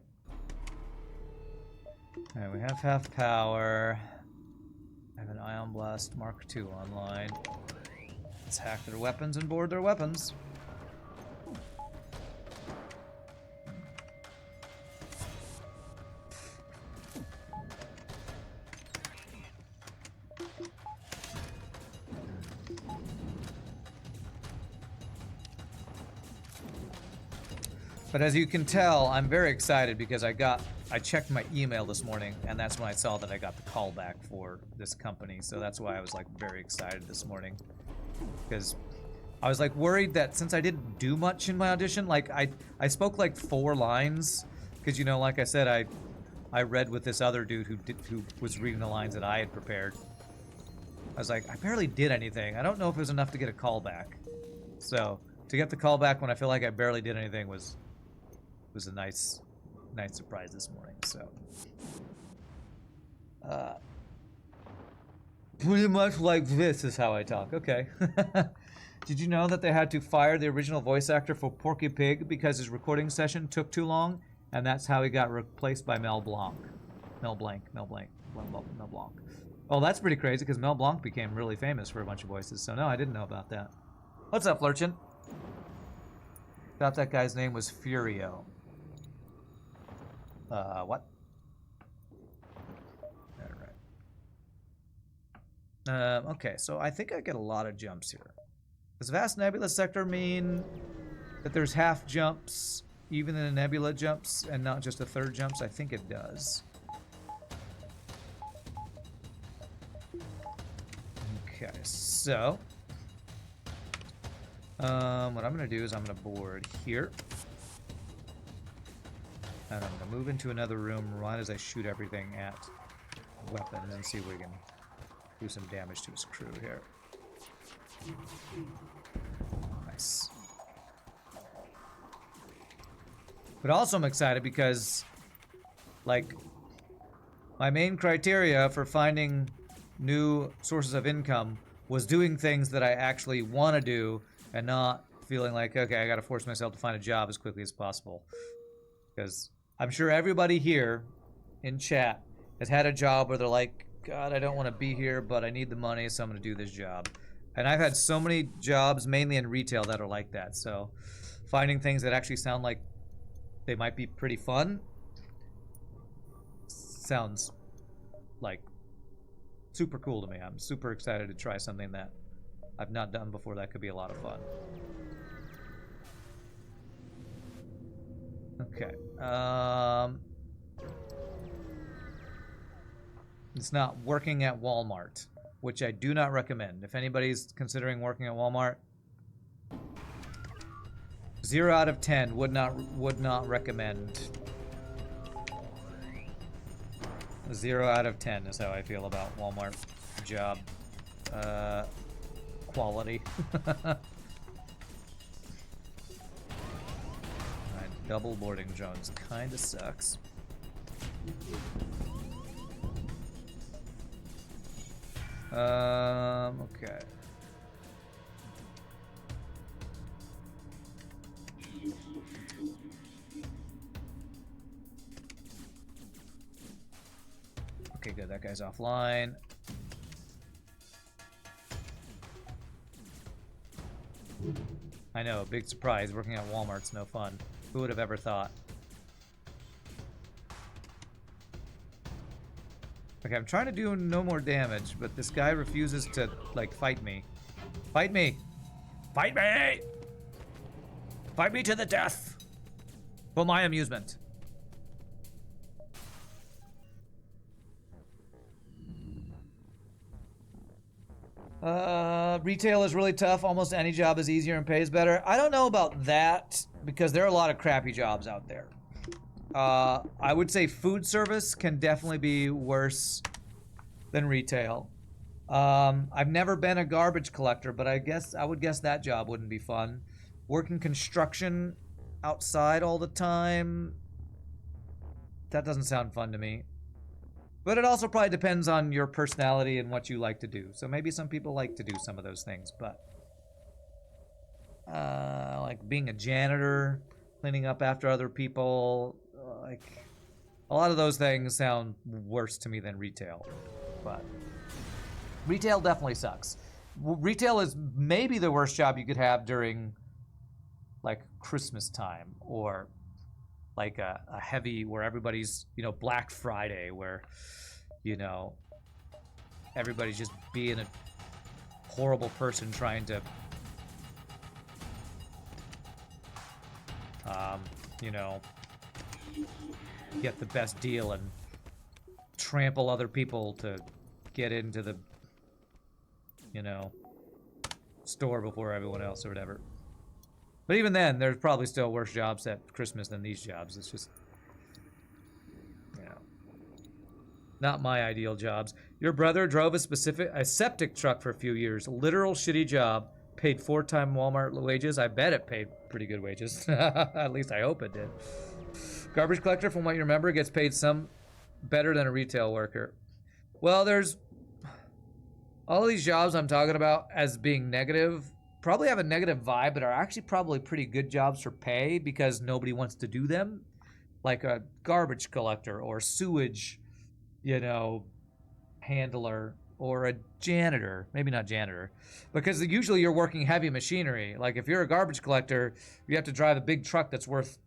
Speaker 1: Alright, we have half power. I have an Ion Blast Mark II online. Let's hack their weapons and board their weapons. But as you can tell, I'm very excited because I checked my email this morning, and that's when I saw that I got the call back for this company. So that's why I was like very excited this morning, because I was like worried that since I didn't do much in my audition, like I spoke like 4 lines, because you know, like I said, I read with this other dude who was reading the lines that I had prepared. I was like, I barely did anything. I don't know if it was enough to get a call back. So to get the call back when I feel like I barely did anything was a nice surprise this morning. So pretty much like this is how I talk. Okay. Did you know that they had to fire the original voice actor for Porky Pig because his recording session took too long, and that's how he got replaced by Mel Blanc. Mel Blanc. Oh, that's pretty crazy because Mel Blanc became really famous for a bunch of voices. So no, I didn't know about that. What's up, Lurchin? Thought that guy's name was Furio. What? Alright. Okay, so I think I get a lot of jumps here. Does Vast Nebula Sector mean that there's half jumps, even in the Nebula jumps, and not just a third jumps? I think it does. Okay, so what I'm gonna do is I'm gonna board here. And I'm gonna move into another room right as I shoot everything at weapons and see if we can do some damage to his crew here. Nice. But also I'm excited because, like, my main criteria for finding new sources of income was doing things that I actually want to do and not feeling like, okay, I gotta force myself to find a job as quickly as possible. Because I'm sure everybody here in chat has had a job where they're like, God, I don't want to be here, but I need the money, so I'm going to do this job. And I've had so many jobs, mainly in retail, that are like that. So finding things that actually sound like they might be pretty fun sounds like super cool to me. I'm super excited to try something that I've not done before that could be a lot of fun. Okay. It's not working at Walmart, which I do not recommend. If anybody's considering working at Walmart, 0 out of 10 would not recommend. 0 out of 10 is how I feel about Walmart job. quality. Alright, double boarding drones kinda sucks. Okay. Okay, good. That guy's offline. I know, big surprise. Working at Walmart's no fun. Who would have ever thought? Okay, I'm trying to do no more damage, but this guy refuses to, like, fight me. Fight me! Fight me! Fight me to the death! For my amusement. Retail is really tough. Almost any job is easier and pays better. I don't know about that, because there are a lot of crappy jobs out there. I would say food service can definitely be worse than retail. I've never been a garbage collector, but I would guess that job wouldn't be fun. Working construction outside all the time, that doesn't sound fun to me. But it also probably depends on your personality and what you like to do. So maybe some people like to do some of those things, but like being a janitor, cleaning up after other people, like a lot of those things sound worse to me than retail. But retail definitely sucks. Retail is maybe the worst job you could have during like Christmas time, or like a heavy, where everybody's, you know, Black Friday, where, you know, everybody's just being a horrible person trying to, you know, get the best deal and trample other people to get into the, you know, store before everyone else or whatever. But even then, there's probably still worse jobs at Christmas than these jobs. It's just, you know, not my ideal jobs. Your brother drove a septic truck for a few years. Literal shitty job. Paid 4-time Walmart wages. I bet it paid pretty good wages. At least I hope it did. Garbage collector, from what you remember, gets paid some better than a retail worker. Well, there's all of these jobs I'm talking about as being negative probably have a negative vibe, but are actually probably pretty good jobs for pay because nobody wants to do them. Like a garbage collector or sewage, you know, handler, or a janitor. Maybe not janitor, because usually you're working heavy machinery. Like if you're a garbage collector, you have to drive a big truck that's worth,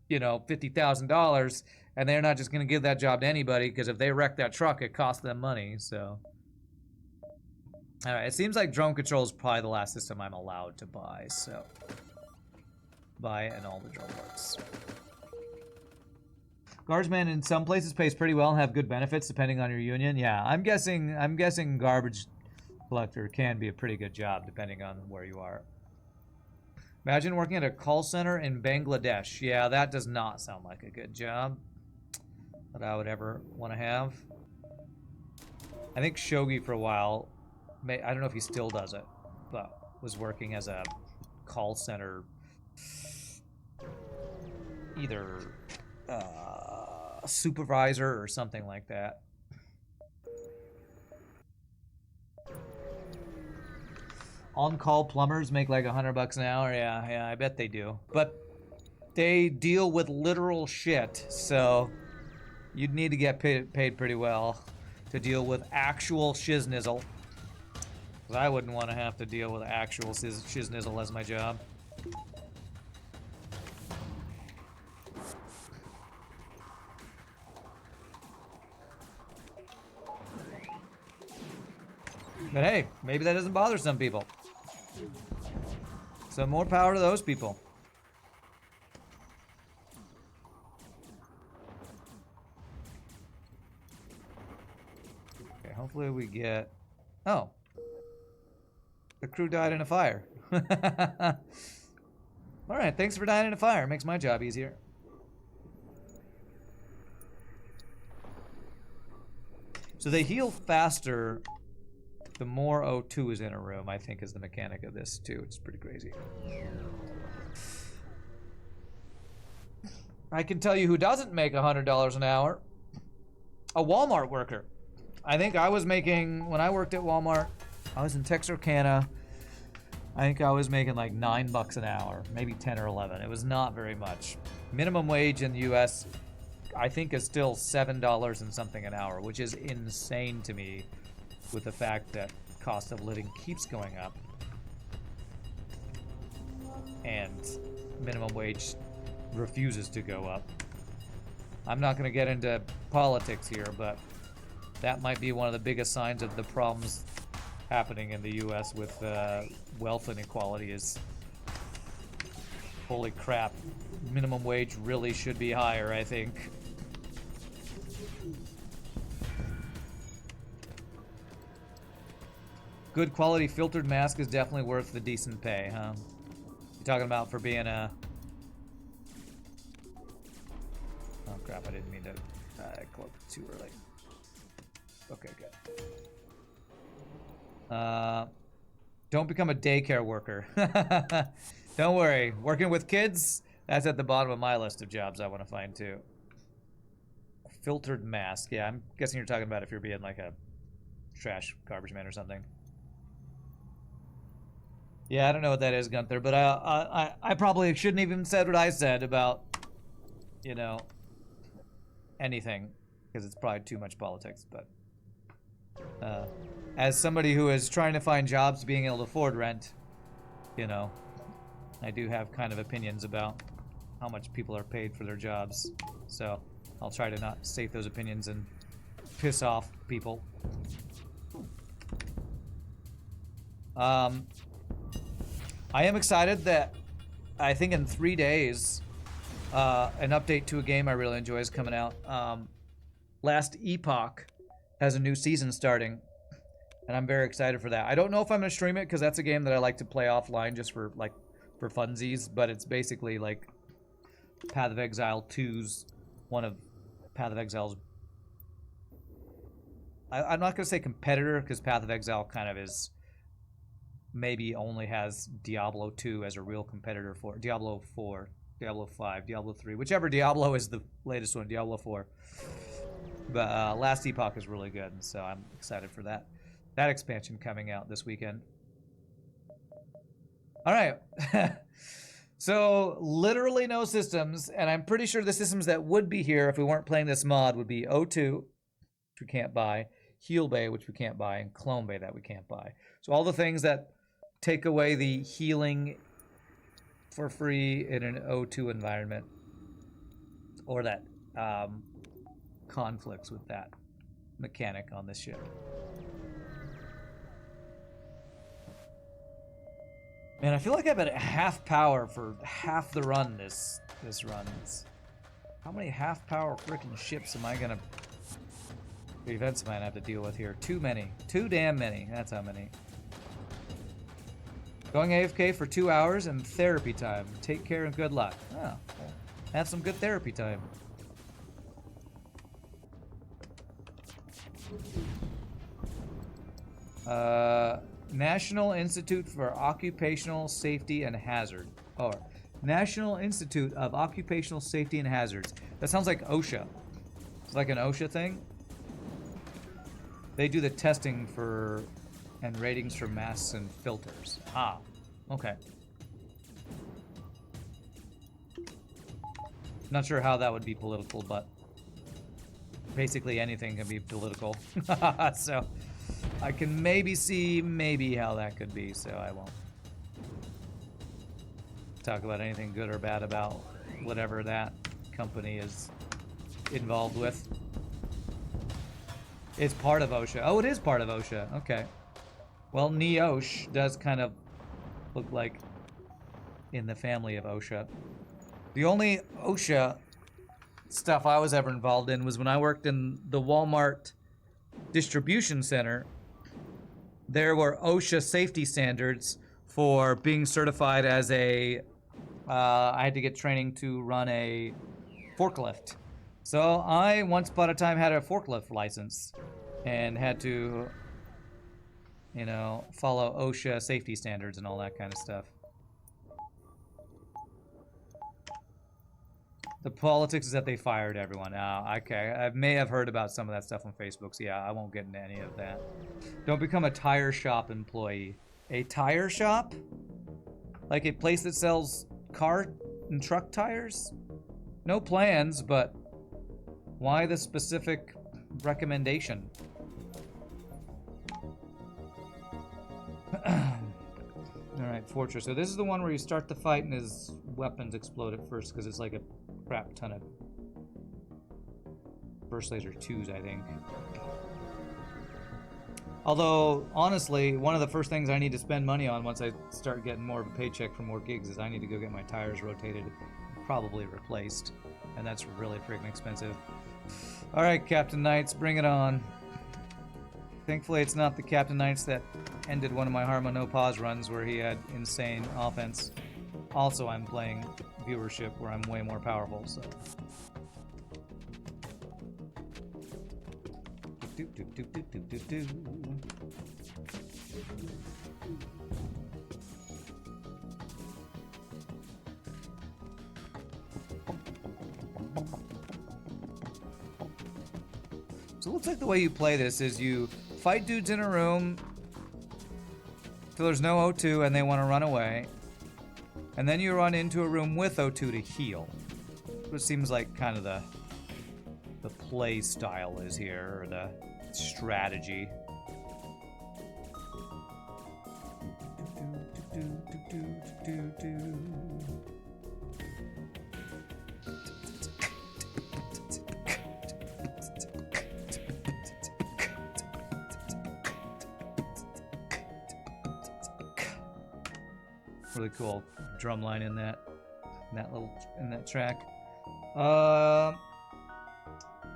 Speaker 1: you know, $50,000, and they're not just going to give that job to anybody, because if they wreck that truck, it costs them money. So all right, it seems like drone control is probably the last system I'm allowed to buy, so buy it and all the drone works. Guardsman in some places pays pretty well and have good benefits depending on your union. Yeah, I'm guessing garbage collector can be a pretty good job depending on where you are. Imagine working at a call center in Bangladesh. Yeah, that does not sound like a good job that I would ever want to have. I think Shogi for a while, I don't know if he still does it, but was working as a call center, either supervisor or something like that. On-call plumbers make like $100 an hour. Yeah, I bet they do. But they deal with literal shit, so you'd need to get paid pretty well to deal with actual shiznizzle. Because I wouldn't want to have to deal with actual shiznizzle as my job. But hey, maybe that doesn't bother some people. So more power to those people. Okay, hopefully we get... Oh. The crew died in a fire. Alright, thanks for dying in a fire. Makes my job easier. So they heal faster the more O2 is in a room, I think, is the mechanic of this too. It's pretty crazy. I can tell you who doesn't make $100 an hour. A Walmart worker. I think I was making, when I worked at Walmart, I was in Texarkana, I think I was making like $9 an hour, maybe 10 or 11. It was not very much. Minimum wage in the US, I think, is still $7 and something an hour, which is insane to me with the fact that cost of living keeps going up and minimum wage refuses to go up. I'm not going to get into politics here, but that might be one of the biggest signs of the problems happening in the US with wealth inequality is, holy crap, minimum wage really should be higher, I think. Good quality filtered mask is definitely worth the decent pay, huh? You're talking about for being a... Oh crap, I didn't mean to cloak too early. Okay, good. Don't become a daycare worker. Don't worry, working with kids, that's at the bottom of my list of jobs I want to find too. Filtered mask, yeah, I'm guessing you're talking about if you're being like a trash garbage man or something. Yeah, I don't know what that is, Gunther, but I probably shouldn't even said what I said about, you know, anything, because it's probably too much politics, but as somebody who is trying to find jobs being able to afford rent, you know, I do have kind of opinions about how much people are paid for their jobs, so I'll try to not state those opinions and piss off people. I am excited that I think in 3 days an update to a game I really enjoy is coming out. Last Epoch has a new season starting, and I'm very excited for that. I don't know if I'm gonna stream it because that's a game that I like to play offline just for like for funsies, but it's basically like Path of Exile 2's one of Path of Exile's. I'm not gonna say competitor because Path of Exile kind of is maybe only has Diablo 2 as a real competitor for Diablo 4, Diablo 5, Diablo 3, whichever Diablo is the latest one, Diablo 4. But Last Epoch is really good, and so I'm excited for that expansion coming out this weekend. All right. So literally no systems, and I'm pretty sure the systems that would be here if we weren't playing this mod would be O2, which we can't buy, Heal Bay, which we can't buy, and Clone Bay that we can't buy. So all the things that take away the healing for free in an O2 environment, or that conflicts with that mechanic on this ship. Man, I feel like I've been at half power for half the run this run. How many half power freaking ships am I gonna... events am I gonna have to deal with here? Too many. Too damn many. That's how many. Going AFK for 2 hours and therapy time. Take care and good luck. Oh, well, have some good therapy time. National Institute for Occupational Safety and Hazard. Or National Institute of Occupational Safety and Hazards. That sounds like OSHA. It's like an OSHA thing. They do the testing for and ratings for masks and filters. Ah, okay. Not sure how that would be political, but basically anything can be political. So I can maybe see how that could be, so I won't talk about anything good or bad about whatever that company is involved with. It's part of OSHA. Oh, it is part of OSHA. Okay. Well, NEOSH does kind of look like in the family of OSHA. The only OSHA stuff I was ever involved in was when I worked in the Walmart distribution center. There were OSHA safety standards for being certified as a... I had to get training to run a forklift. So I, once upon a time, had a forklift license and had to you know, follow OSHA safety standards and all that kind of stuff. The politics is that they fired everyone. Oh, okay. I may have heard about some of that stuff on Facebook, so yeah, I won't get into any of that. Don't become a tire shop employee. A tire shop? Like a place that sells car and truck tires? No plans, but why the specific recommendation? Alright, Fortress. So this is the one where you start the fight and his weapons explode at first because it's like a crap ton of burst laser 2s, I think. Although, honestly, one of the first things I need to spend money on once I start getting more of a paycheck for more gigs is I need to go get my tires rotated, probably replaced. And that's really freaking expensive. Alright, Captain Knights, bring it on. Thankfully, it's not the Captain Knights that ended one of my Harma No Pause runs where he had insane offense. Also, I'm playing viewership where I'm way more powerful, so. So it looks like the way you play this is you fight dudes in a room till there's no O2 and they want to run away. And then you run into a room with O2 to heal. Which seems like kind of the play style is here, or the strategy. Really cool drum line in that track.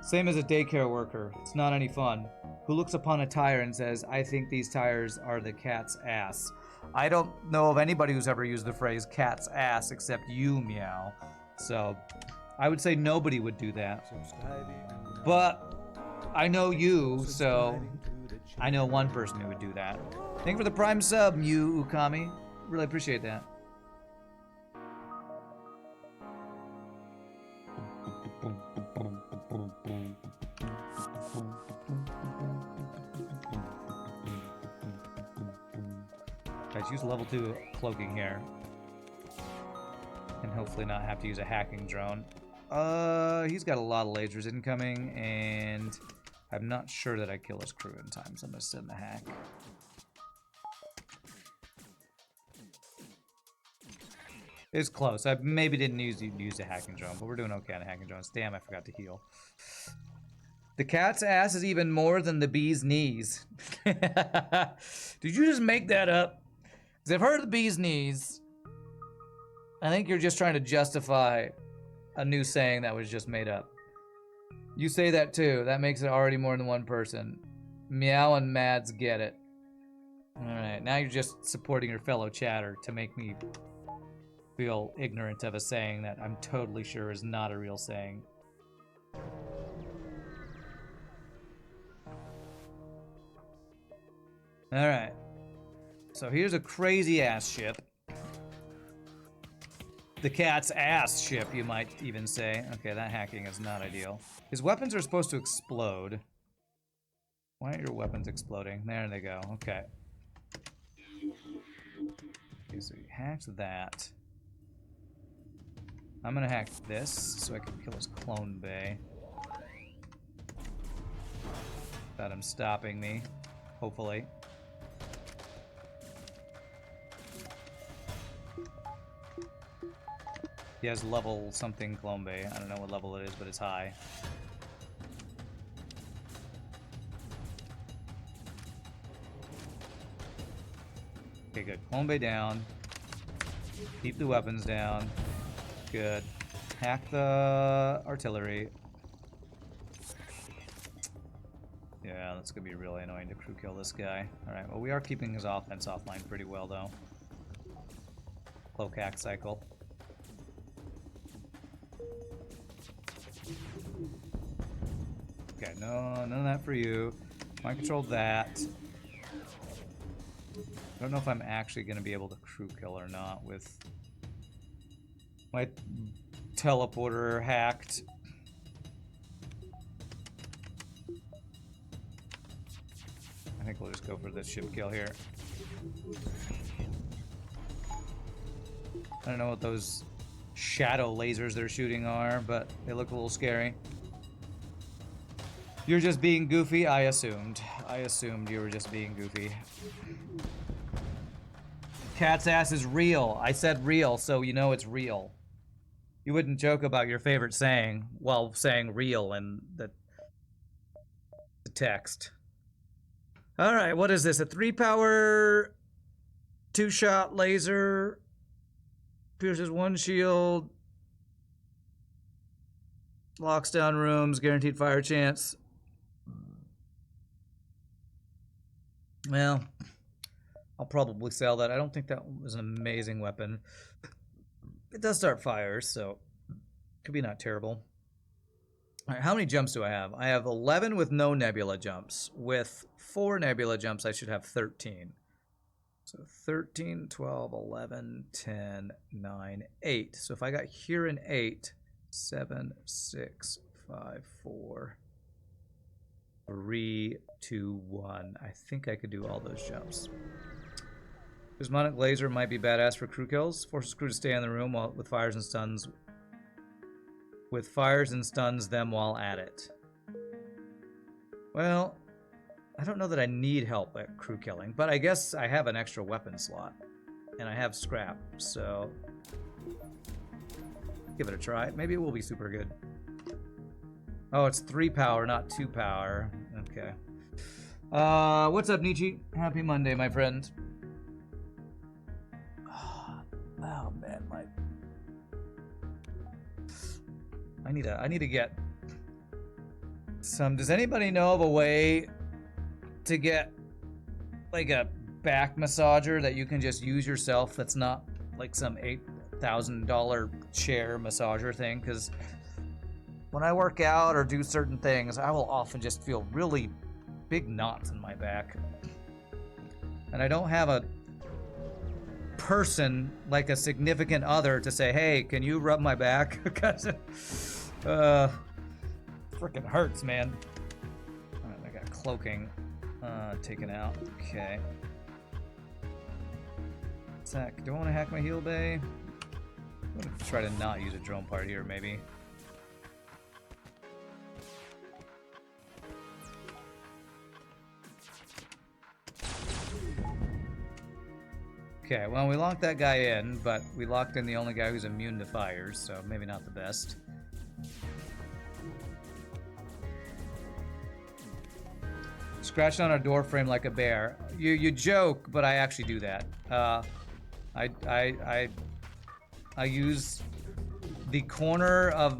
Speaker 1: Same as a daycare worker. It's not any fun. Who looks upon a tire and says, "I think these tires are the cat's ass." I don't know of anybody who's ever used the phrase cat's ass except you, Meow. So I would say nobody would do that. But I know you, so I know one person who would do that. Thank you for the Prime sub, Mew Ukami. Really appreciate that. Guys, use level 2 cloaking here. And hopefully not have to use a hacking drone. He's got a lot of lasers incoming, and I'm not sure that I kill his crew in time, so I'm gonna send the hack. It's close. I maybe didn't use a hacking drone, but we're doing okay on the hacking drones. Damn, I forgot to heal. The cat's ass is even more than the bee's knees. Did you just make that up? Because I've heard of the bee's knees. I think you're just trying to justify a new saying that was just made up. You say that too. That makes it already more than one person. Meow and Mads get it. Alright, now you're just supporting your fellow chatter to make me feel ignorant of a saying that I'm totally sure is not a real saying. Alright. So here's a crazy ass ship. The cat's ass ship, you might even say. Okay, that hacking is not ideal. His weapons are supposed to explode. Why aren't your weapons exploding? There they go. Okay. Okay, so you hacked that. I'm gonna hack this so I can kill his clone bay. Without him stopping me, hopefully. He has level something clone bay. I don't know what level it is, but it's high. Okay, good. Clone bay down. Keep the weapons down. Good. Hack the artillery. Yeah, that's gonna be really annoying to crew kill this guy. Alright, well we are keeping his offense offline pretty well though. Cloak hack cycle. Okay, no, none of that for you. Mind control that. I don't know if I'm actually going to be able to crew kill or not with my teleporter hacked. I think we'll just go for this ship kill here. I don't know what those shadow lasers they're shooting are, but they look a little scary. You're just being goofy? I assumed. I assumed you were just being goofy. Cat's ass is real. I said real, so you know it's real. You wouldn't joke about your favorite saying while saying real in the text. Alright, what is this? A 3-power 2-shot laser. Pierces 1 shield. Locks down rooms. Guaranteed fire chance. Well, I'll probably sell that. I don't think that was an amazing weapon. It does start fires, so could be not terrible. All right, how many jumps do I have? I have 11 with no nebula jumps. With 4 nebula jumps, I should have 13. So 13, 12, 11, 10, 9, 8. So if I got here in 8, 7, 6, 5, 4, 3, 2, 1. I think I could do all those jumps. Prismatic laser might be badass for crew kills. Forces crew to stay in the room with fires and stuns. With fires and stuns them while at it. Well, I don't know that I need help at crew killing, but I guess I have an extra weapon slot. And I have scrap, so give it a try. Maybe it will be super good. Oh, it's 3 power, not 2 power. Okay. What's up, Nietzsche? Happy Monday, my friend. Oh man, I need to get some. Does anybody know of a way to get like a back massager that you can just use yourself? That's not like some $8,000 chair massager thing, because when I work out or do certain things, I will often just feel really big knots in my back. And I don't have a person, like a significant other, to say, hey, can you rub my back? Because it freaking hurts, man. All right, I got cloaking taken out. Okay. Zach, do I want to hack my heal bay? I'm going to try to not use a drone part here, maybe. Okay, well, we locked that guy in, but we locked in the only guy who's immune to fires, so maybe not the best. Scratched on a door frame like a bear. You joke, but I actually do that. I use the corner of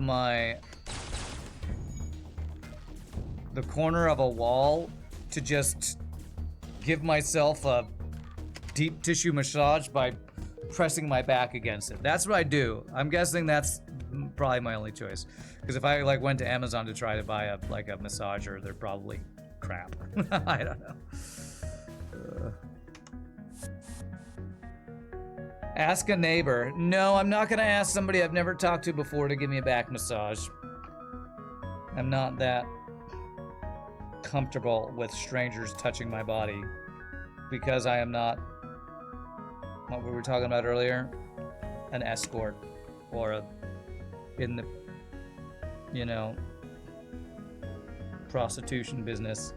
Speaker 1: a wall to just give myself a deep tissue massage by pressing my back against it. That's what I do. I'm guessing that's probably my only choice. Because if I like went to Amazon to try to buy a massager, they're probably crap. I don't know. Ask a neighbor. No, I'm not gonna ask somebody I've never talked to before to give me a back massage. I'm not that comfortable with strangers touching my body, because I am not, what we were talking about earlier, an escort or in the, prostitution business.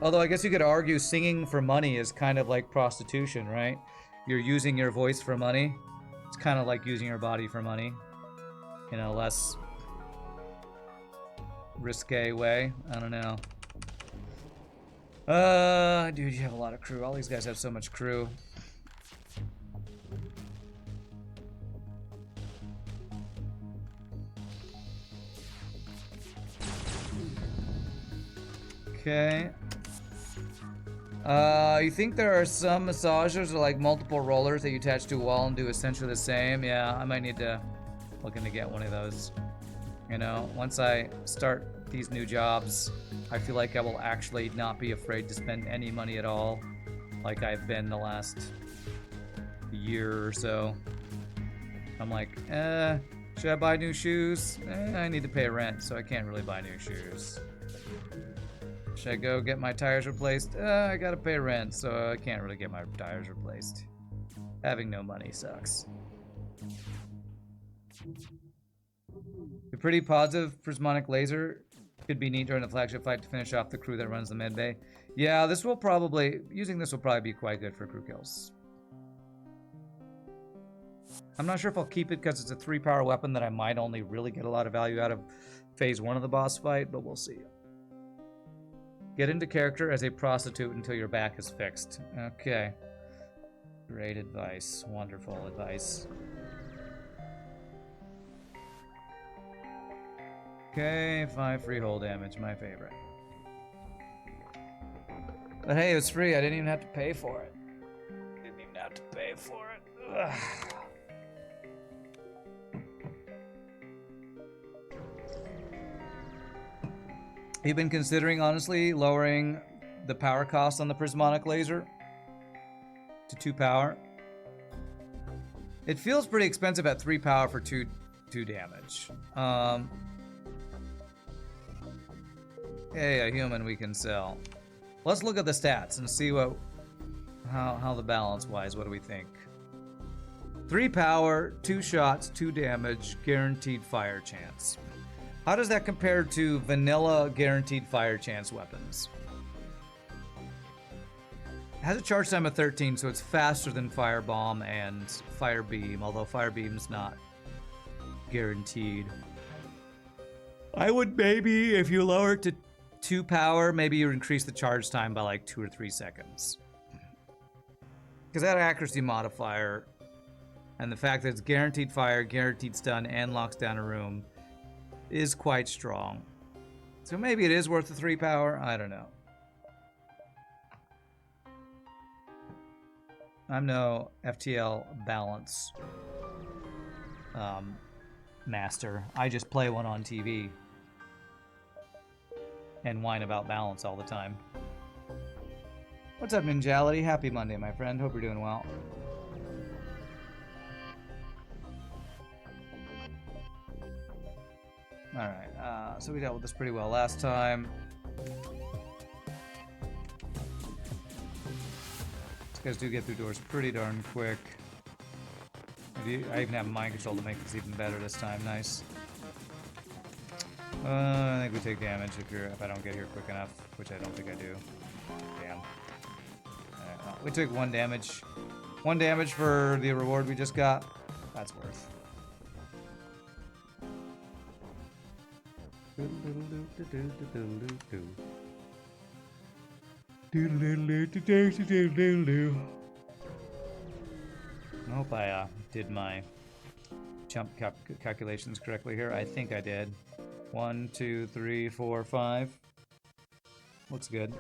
Speaker 1: Although I guess you could argue singing for money is kind of like prostitution, right? You're using your voice for money. It's kind of like using your body for money. In a less risque way. I don't know. Dude, you have a lot of crew. All these guys have so much crew. Okay. You think there are some massagers or like multiple rollers that you attach to a wall and do essentially the same? Yeah, I might need to look into get one of those. You know, once I start these new jobs, I feel like I will actually not be afraid to spend any money at all, like I've been the last year or so. I'm like, should I buy new shoes? I need to pay rent, so I can't really buy new shoes. Should I go get my tires replaced? I gotta pay rent, so I can't really get my tires replaced. Having no money sucks. The pretty positive prismatic laser could be neat during the flagship fight to finish off the crew that runs the med bay. Yeah, using this will probably be quite good for crew kills. I'm not sure if I'll keep it because it's a 3-power weapon that I might only really get a lot of value out of phase 1 of the boss fight, but we'll see. Get into character as a prostitute until your back is fixed. Okay. Great advice. Wonderful advice. Okay, 5 free hull damage, my favorite. But hey, it was free. I didn't even have to pay for it. Didn't even have to pay for it. Ugh. You've been considering, honestly, lowering the power cost on the prismatic laser to 2 power. It feels pretty expensive at 3 power for 2 damage. Hey, a human we can sell. Let's look at the stats and see how the balance wise, what do we think? 3 power, 2 shots, 2 damage, guaranteed fire chance. How does that compare to vanilla guaranteed fire chance weapons? It has a charge time of 13, so it's faster than Firebomb and Fire Beam, although Fire Beam's not guaranteed. I would maybe, if you lower it to 2 power, maybe you increase the charge time by like 2 or 3 seconds. Because that accuracy modifier and the fact that it's guaranteed fire, guaranteed stun, and locks down a room is quite strong. So maybe it is worth the 3 power. I don't know. I'm no FTL balance master. I just play one on TV and whine about balance all the time. What's up, Ninjality? Happy Monday, my friend. Hope you're doing well. Alright, so we dealt with this pretty well last time. These guys do get through doors pretty darn quick. I even have mind control to make this even better this time. Nice. I think we take damage if I don't get here quick enough, which I don't think I do. Damn. Alright, we took 1 damage. 1 damage for the reward we just got. That's worth. I hope I did my jump calculations correctly here. I think I did. 1, 2, 3, 4, 5. Looks good.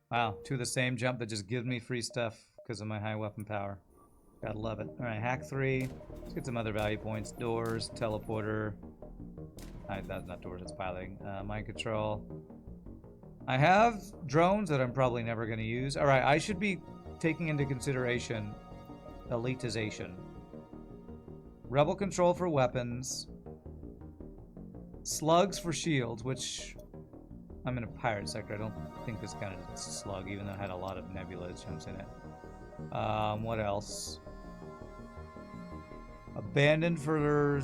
Speaker 1: Wow, 2 the same jump that just gives me free stuff because of my high weapon power. Gotta love it. Alright, hack 3. Let's get some other value points. Doors, teleporter. That's not doors, it's piloting. Mind control. I have drones that I'm probably never going to use. Alright, I should be taking into consideration elitization. Rebel control for weapons. Slugs for shields, which I'm in a pirate sector. I don't think this kind of slug, even though it had a lot of nebula jumps in it. What else? Abandoned for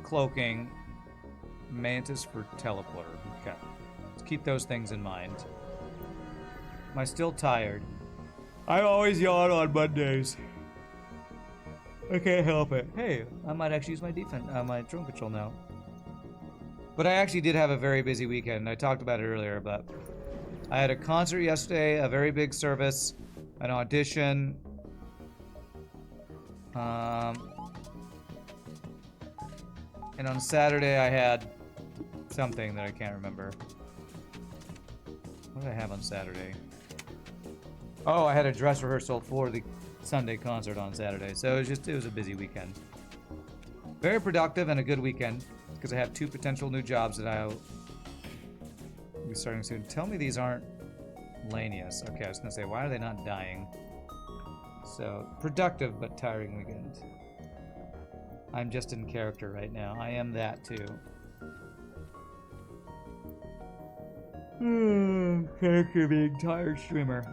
Speaker 1: cloaking. Mantis for teleporter. Okay. Let's keep those things in mind. Am I still tired? I always yawn on Mondays. I can't help it. Hey, I might actually use my my drone control now. But I actually did have a very busy weekend. I talked about it earlier, but I had a concert yesterday, a very big service, an audition. And on Saturday I had something that I can't remember. What did I have on Saturday? Oh, I had a dress rehearsal for the Sunday concert on Saturday, so it was a busy weekend. Very productive and a good weekend, because I have 2 potential new jobs that I'll be starting soon. Tell me these aren't Lanius. Okay, I was gonna say, why are they not dying? So, productive but tiring weekend. I'm just in character right now. I am that too. Character being tired streamer.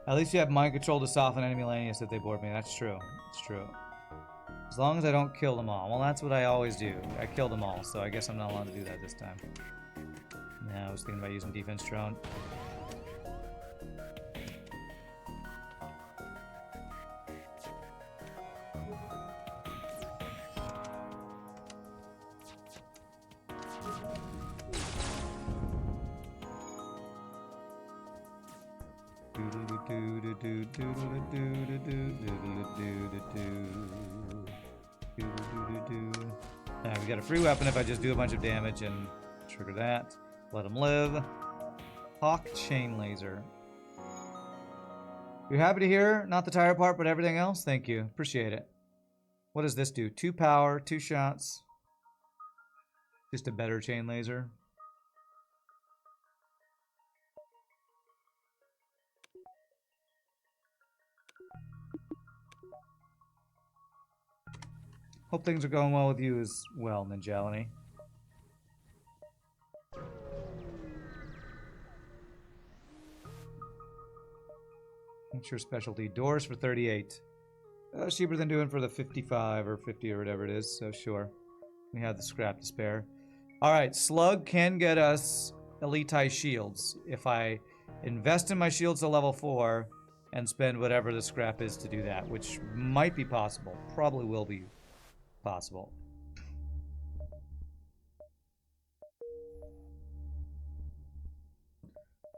Speaker 1: At least you have mind control to soften enemy Lanius if they board me. That's true. It's true. As long as I don't kill them all. Well, that's what I always do. I kill them all, so I guess I'm not allowed to do that this time. Now I was thinking about using defense drone. Now we got a free weapon if I just do a bunch of damage and trigger that. Let him live. Hawk chain laser. You're happy to hear? Not the tire part, but everything else? Thank you. Appreciate it. What does this do? 2 power, 2 shots. Just a better chain laser. Hope things are going well with you as well, Ninjalini. What's your specialty? Doors for 38. Cheaper than doing for the 55 or 50 or whatever it is, so sure. We have the scrap to spare. Alright, Slug can get us Elite shields if I invest in my shields to level 4 and spend whatever the scrap is to do that, which might be possible. Probably will be possible.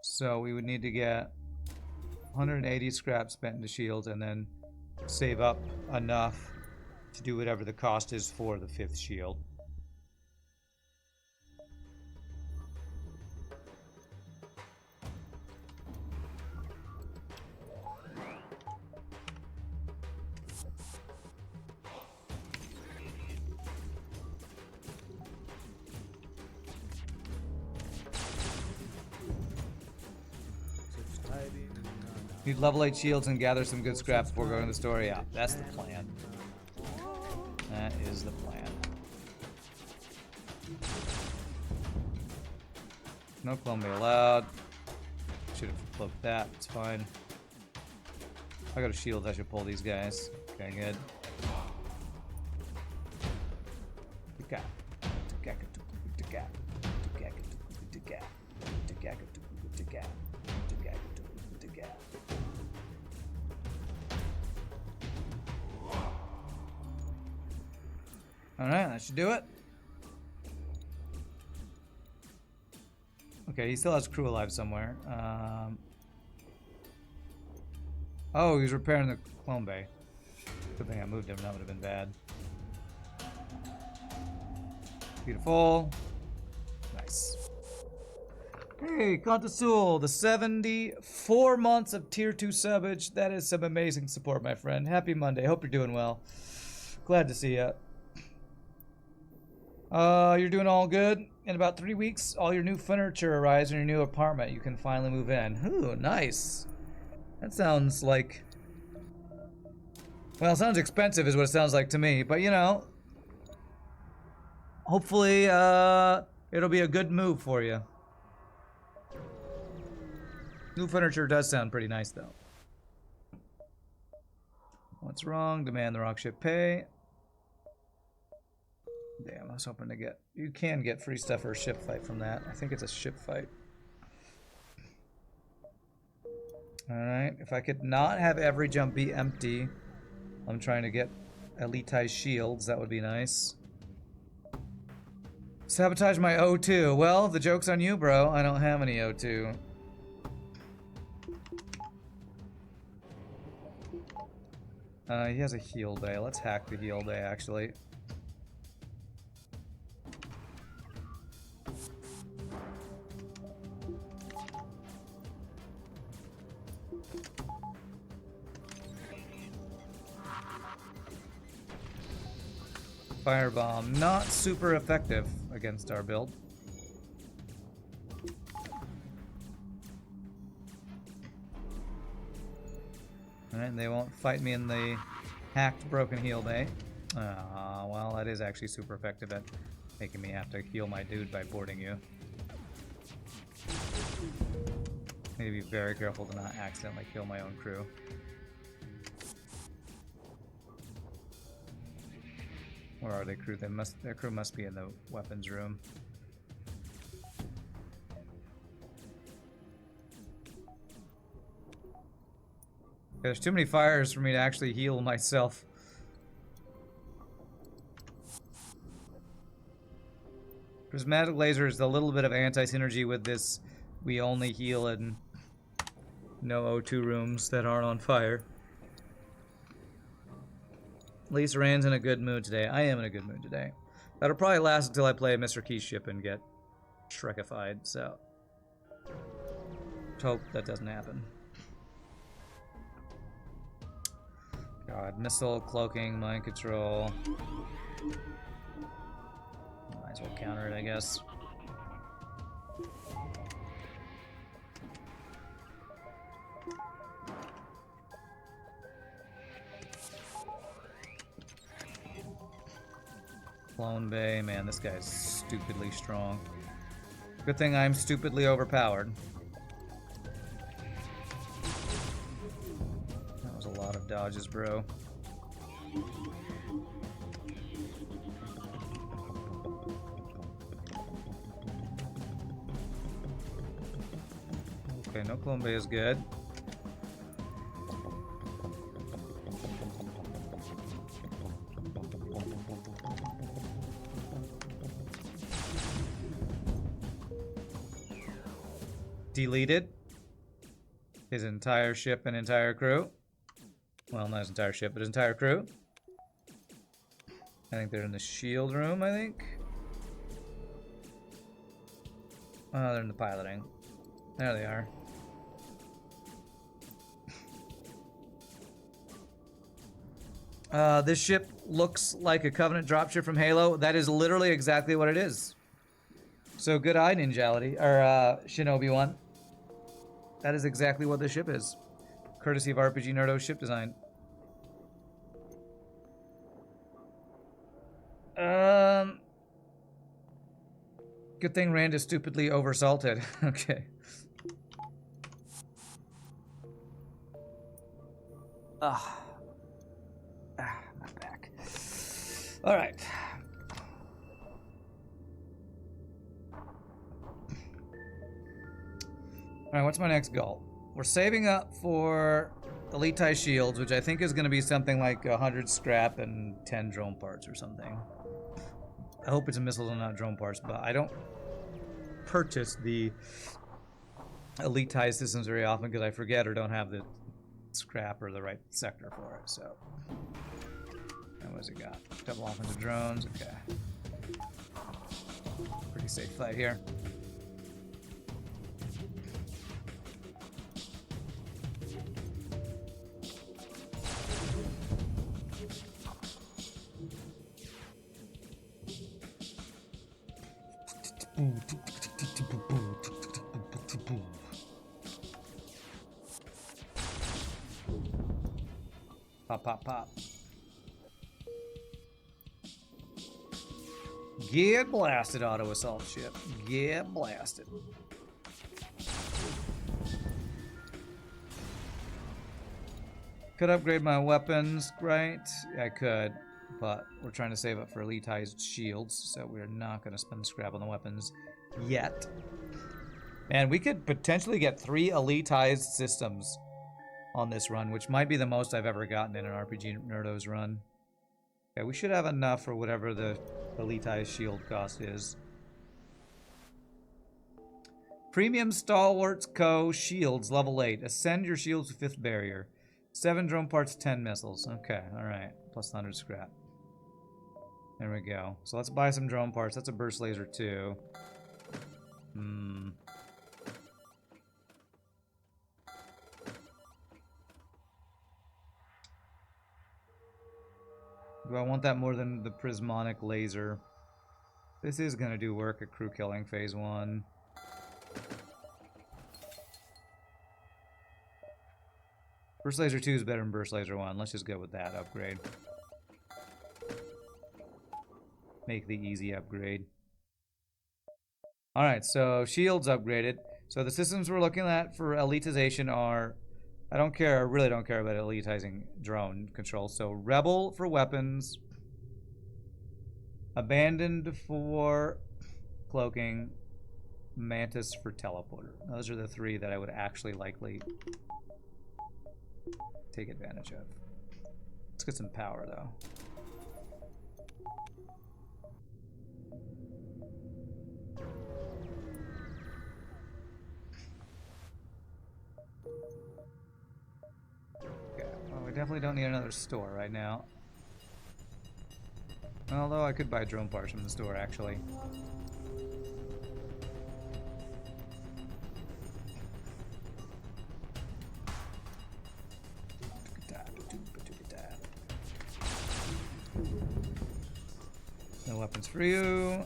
Speaker 1: So we would need to get 180 scrap spent into shields and then save up enough to do whatever the cost is for the 5th shield. Need level 8 shields and gather some good scrap before going to the store. Yeah, that's the plan. That is the plan. No clone be allowed. Should have cloaked that. It's fine. I got a shield. I should pull these guys. Okay, good. Alright, that should do it. Okay, he still has crew alive somewhere. Oh, he's repairing the clone bay. Good thing I moved him, that would have been bad. Beautiful. Nice. Hey, Contasul, the 74 months of tier 2 subbage. That is some amazing support, my friend. Happy Monday. Hope you're doing well. Glad to see you. You're doing all good. In about 3 weeks, all your new furniture arrives in your new apartment. You can finally move in. Ooh, nice. That sounds like... Well, it sounds expensive is what it sounds like to me. But, you know, hopefully it'll be a good move for you. New furniture does sound pretty nice, though. What's wrong? Demand the rock ship pay. Damn, I was hoping to get... You can get free stuff for a ship fight from that. I think it's a ship fight. Alright, if I could not have every jump be empty. I'm trying to get elitized shields. That would be nice. Sabotage my O2. Well, the joke's on you, bro. I don't have any O2. He has a heal day. Let's hack the heal day, actually. Firebomb, not super effective against our build. Alright, they won't fight me in the hacked broken heal day. Well, that is actually super effective at making me have to heal my dude by boarding you. Need to be very careful to not accidentally kill my own crew. Where are they, crew? Their crew must be in the weapons room. There's too many fires for me to actually heal myself. Prismatic laser is a little bit of anti-synergy with this. We only heal in no O2 rooms that aren't on fire. At least Rand's in a good mood today. I am in a good mood today. That'll probably last until I play Mr. Key's ship and get Shrekified, so hope that doesn't happen. God, missile, cloaking, mind control. Might as well counter it, I guess. Clone Bay, man, this guy's stupidly strong. Good thing I'm stupidly overpowered. That was a lot of dodges, bro. Okay, no Clone Bay is good. Deleted his entire ship and entire crew. Well, not his entire ship, but his entire crew. I think they're in the shield room, I think. Oh, they're in the piloting. There they are. This ship looks like a Covenant dropship from Halo. That is literally exactly what it is. So good eye, Ninjality, or Shinobi 1. That is exactly what this ship is. Courtesy of RPGNerdos ship design. Good thing Rand is stupidly oversalted. Okay. My back. All right. Alright, what's my next goal? We're saving up for Elite TIE shields, which I think is going to be something like 100 scrap and 10 drone parts or something. I hope it's a missiles and not drone parts, but I don't purchase the Elite TIE systems very often because I forget or don't have the scrap or the right sector for it, so. And what's it got? Double offensive drones, okay. Pretty safe fight here. Pop, pop, pop. Get blasted, auto assault ship. Get blasted. Could upgrade my weapons, right? I could, but we're trying to save up for elitized shields, so we're not going to spend scrap on the weapons yet. Man, we could potentially get 3 elitized systems on this run, which might be the most I've ever gotten in an RPGNerdos run. Yeah, we should have enough for whatever the elitized shield cost is. Premium Stalwarts Co. Shields, level 8. Ascend your shields to 5th barrier. 7 drone parts, 10 missiles. Okay, alright. Plus 100 scrap. There we go. So let's buy some drone parts. That's a burst laser too. Hmm. Do I want that more than the prismatic laser? This is gonna do work at crew killing phase 1. Burst laser 2 is better than burst laser 1. Let's just go with that upgrade. Make the easy upgrade. Alright, so shields upgraded. So the systems we're looking at for elitization are... I don't care, I really don't care about elitizing drone control. So Rebel for weapons. Abandoned for cloaking. Mantis for teleporter. Those are the 3 that I would actually likely take advantage of. Let's get some power though. Okay, well, we definitely don't need another store right now. Although I could buy drone parts from the store actually. No weapons for you.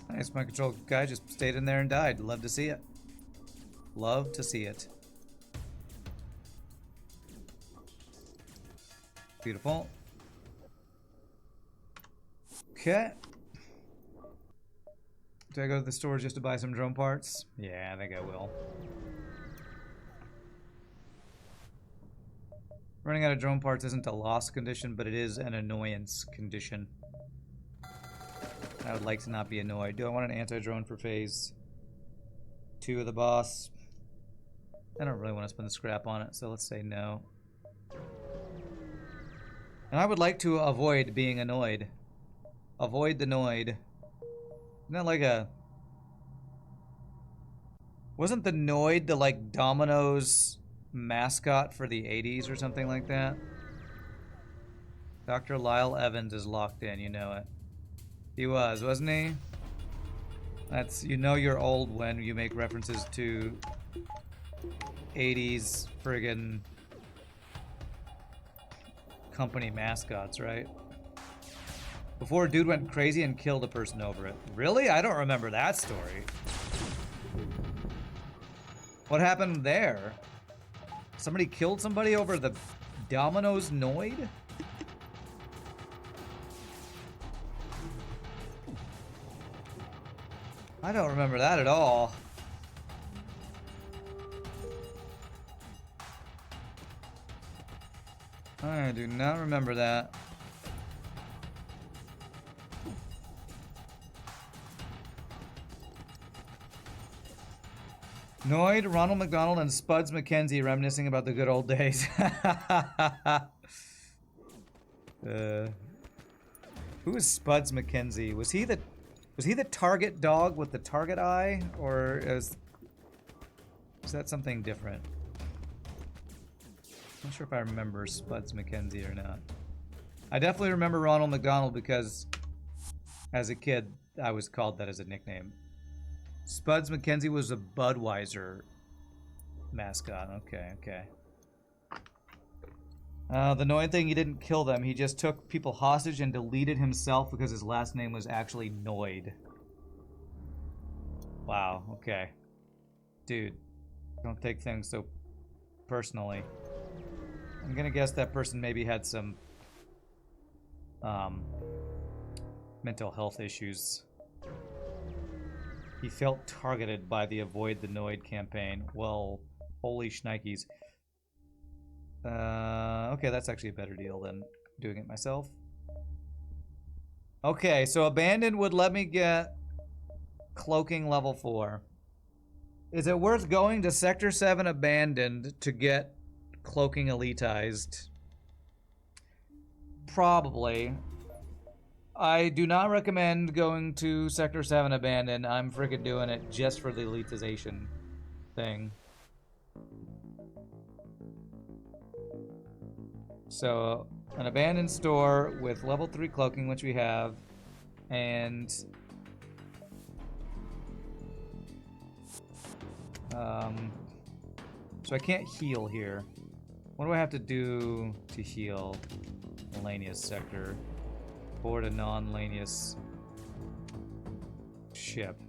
Speaker 1: Nice, my control guy just stayed in there and died. Love to see it. Love to see it. Beautiful. Okay. Do I go to the store just to buy some drone parts? Yeah, I think I will. Running out of drone parts isn't a loss condition, but it is an annoyance condition. I would like to not be annoyed. Do I want an anti-drone for phase 2 of the boss? I don't really want to spend the scrap on it, so let's say no. And I would like to avoid being annoyed. Avoid the noid. Isn't that like a... Wasn't the Noid the, like, Domino's mascot for the 80s or something like that? Dr. Lyle Evans is locked in, you know it. He was, wasn't he? That's... You know you're old when you make references to 80s friggin' company mascots, right? Before a dude went crazy and killed a person over it. Really? I don't remember that story. What happened there? Somebody killed somebody over the Domino's Noid? I don't remember that at all. I do not remember that. Noid, Ronald McDonald, and Spuds McKenzie reminiscing about the good old days. Who is Spuds McKenzie? Was he the target dog with the target eye, or is that something different? I'm not sure if I remember Spuds McKenzie or not. I definitely remember Ronald McDonald because as a kid I was called that as a nickname. Spuds McKenzie was a Budweiser mascot. Okay, okay. The annoying thing, he didn't kill them. He just took people hostage and deleted himself because his last name was actually Noid. Wow, okay. Dude, don't take things so personally. I'm gonna guess that person maybe had some mental health issues. He felt targeted by the Avoid the Noid campaign. Well, holy shnikes. Okay, that's actually a better deal than doing it myself. Okay, so Abandoned would let me get Cloaking level 4. Is it worth going to Sector 7 Abandoned to get Cloaking elitized? Probably. I do not recommend going to Sector 7 Abandoned. I'm freaking doing it just for the elitization thing. So, an abandoned store with level 3 cloaking, which we have, and so I can't heal here. What do I have to do to heal Lanius sector? Board a non-Lanius ship.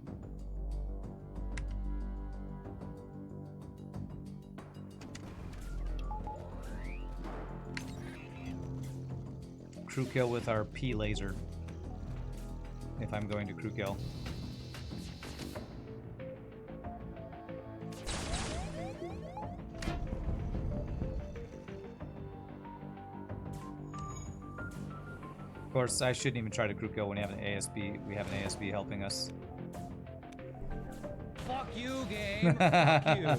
Speaker 1: Crew kill with our P laser. If I'm going to crew kill. Of course, I shouldn't even try to crew kill when we have an ASB. We have an ASB helping us.
Speaker 2: Fuck you, game. Fuck you.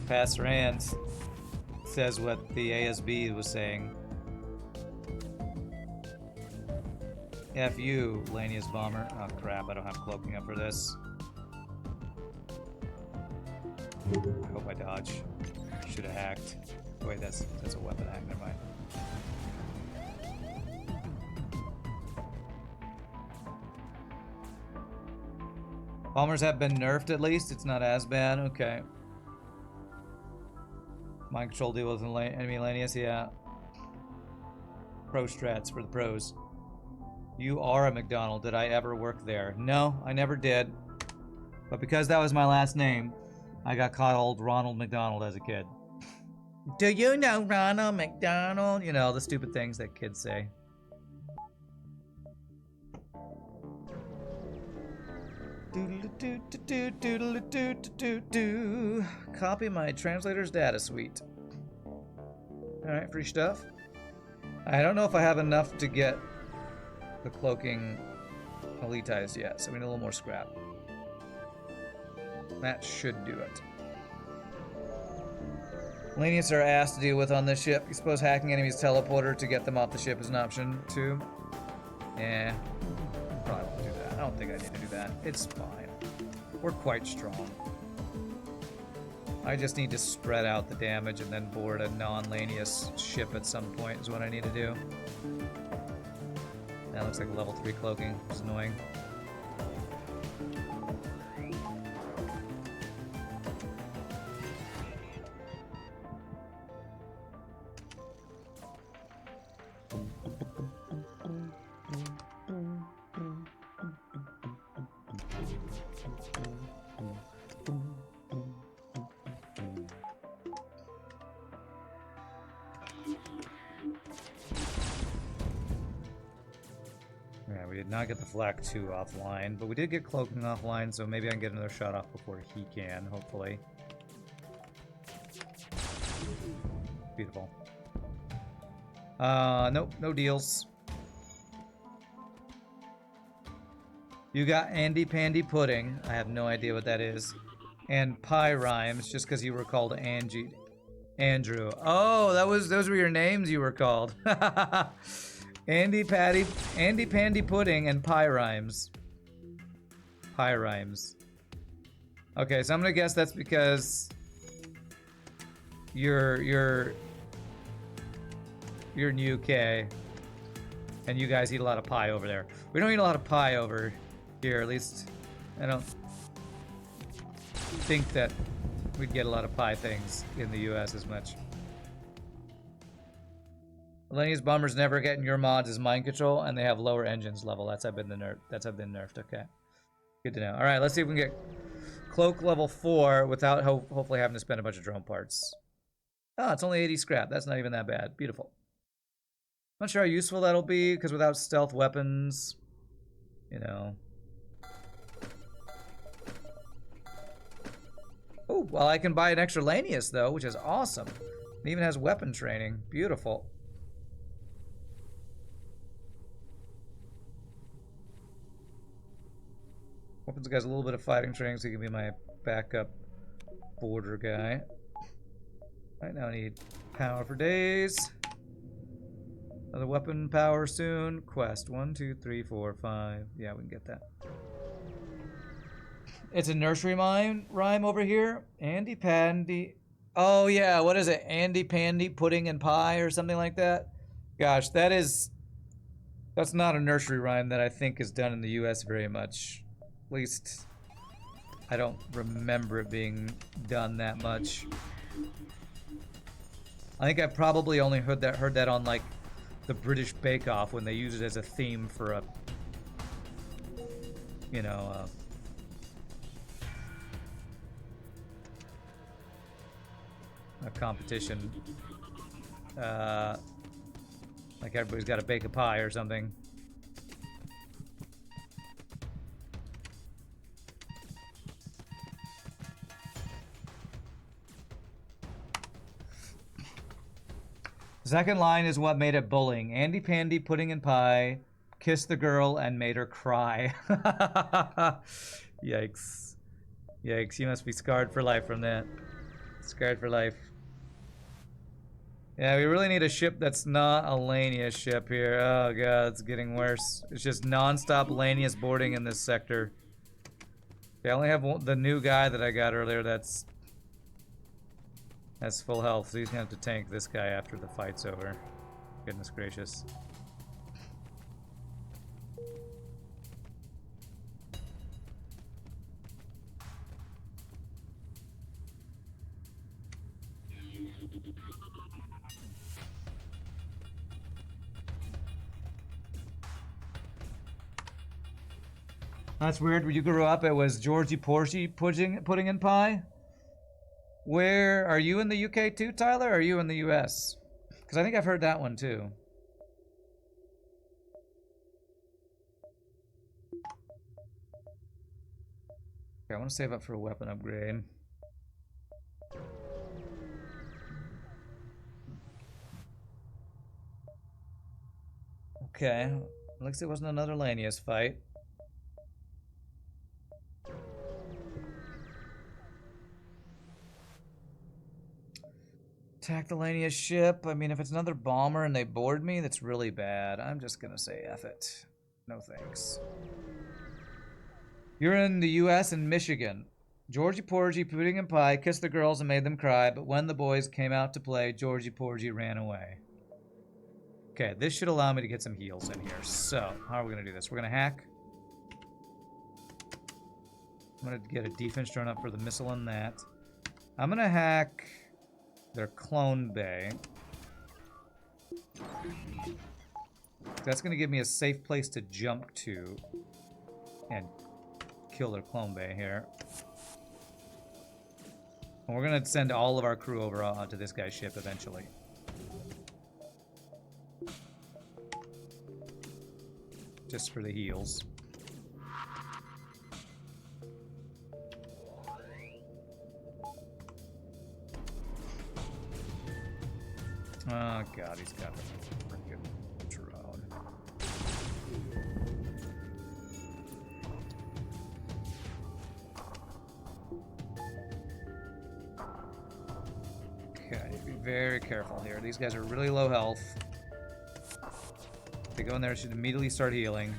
Speaker 1: Pass Rand says what the ASB was saying. F you, Lanius Bomber. Oh crap, I don't have cloaking up for this. I hope I dodge. Should have hacked. Oh, wait, that's a weapon hack, never mind. Bombers have been nerfed at least. It's not as bad. Okay. Mind control deal with enemy Lanius. Yeah. Pro strats for the pros. You are a McDonald. Did I ever work there? No, I never did. But because that was my last name, I got called Ronald McDonald as a kid. Do you know Ronald McDonald? You know, the stupid things that kids say. Copy my translator's data suite. Alright, free stuff. I don't know if I have enough to get the cloaking elitized yet, so we need a little more scrap. That should do it. Lanius are ass to deal with on this ship. You suppose hacking enemies' teleporter to get them off the ship is an option too? Yeah. Probably won't do that. I don't think I need to do that. It's fine. We're quite strong. I just need to spread out the damage and then board a non-Lanius ship at some point is what I need to do. That looks like level 3 cloaking, which is annoying. Not get the flak 2 offline, but we did get cloaking offline, so maybe I can get another shot off before he can, hopefully. Beautiful. Nope, no deals. You got Andy Pandy Pudding. I have no idea what that is. And Pie Rhymes, just because you were called Andrew. Oh, those were your names you were called. Andy Pandy Pudding and Pie Rhymes. Pie Rhymes. Okay, so I'm gonna guess that's because you're in UK and you guys eat a lot of pie over there. We don't eat a lot of pie over here, at least I don't think that we'd get a lot of pie things in the US as much. Lanius bombers never get in your mods as mind control, and they have lower engines level. That's been nerfed. Okay, good to know. All right, let's see if we can get cloak level 4 without hopefully having to spend a bunch of drone parts. Oh, it's only 80 scrap. That's not even that bad. Beautiful. Not sure how useful that'll be because without stealth weapons, you know. Oh, well, I can buy an extra Lanius though, which is awesome. It even has weapon training. Beautiful. Weapons guy's a little bit of fighting training, so he can be my backup border guy. Right now I need power for days. Another weapon power soon. Quest 1, 2, 3, 4, 5. Yeah, we can get that. It's a nursery rhyme over here. Andy Pandy. Oh yeah, what is it? Andy Pandy pudding and pie or something like that. Gosh, that's not a nursery rhyme that I think is done in the U.S. very much. At least I don't remember it being done that much. I think I probably only heard that on like the British Bake Off when they use it as a theme for a, you know, a competition. Like everybody's got to bake a pie or something. Second line is what made it bullying. Andy Pandy, pudding and pie, kissed the girl and made her cry. Yikes. Yikes, you must be scarred for life from that. Scarred for life. Yeah, we really need a ship that's not a Lanius ship here. Oh god, it's getting worse. It's just non-stop Lanius boarding in this sector. I only have the new guy that I got earlier that's full health, so he's gonna have to tank this guy after the fight's over. Goodness gracious. That's weird. When you grew up, it was Georgie Porgy pudding and pie. Where are you in the UK too, Tyler? Or are you in the US? Because I think I've heard that one too. Okay, I want to save up for a weapon upgrade. Okay, looks like it wasn't another Lanius fight. Attack the Lanius ship. I mean, if it's another bomber and they board me, that's really bad. I'm just gonna say F it. No thanks. You're in the US and Michigan. Georgie Porgy, pudding and pie, kissed the girls and made them cry, but when the boys came out to play, Georgie Porgy ran away. Okay, this should allow me to get some heals in here. So, how are we gonna do this? We're gonna hack. I'm gonna get a defense drone up for the missile on that. I'm gonna hack their clone bay. That's going to give me a safe place to jump to and kill their clone bay here. And we're going to send all of our crew over onto this guy's ship eventually. Just for the heals. Oh god, he's got a freaking drone. Okay, be very careful here. These guys are really low health. If they go in there, should immediately start healing.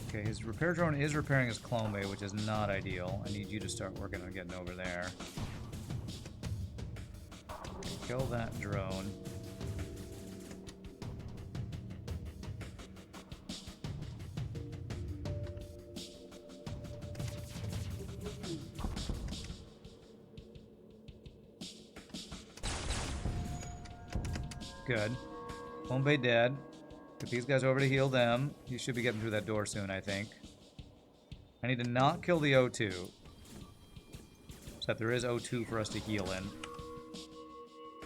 Speaker 1: Okay, his repair drone is repairing his clone bay, which is not ideal. I need you to start working on getting over there. Kill that drone. Good. Home bay dead. Get these guys over to heal them. He should be getting through that door soon, I think. I need to not kill the O2. So that there is O2 for us to heal in.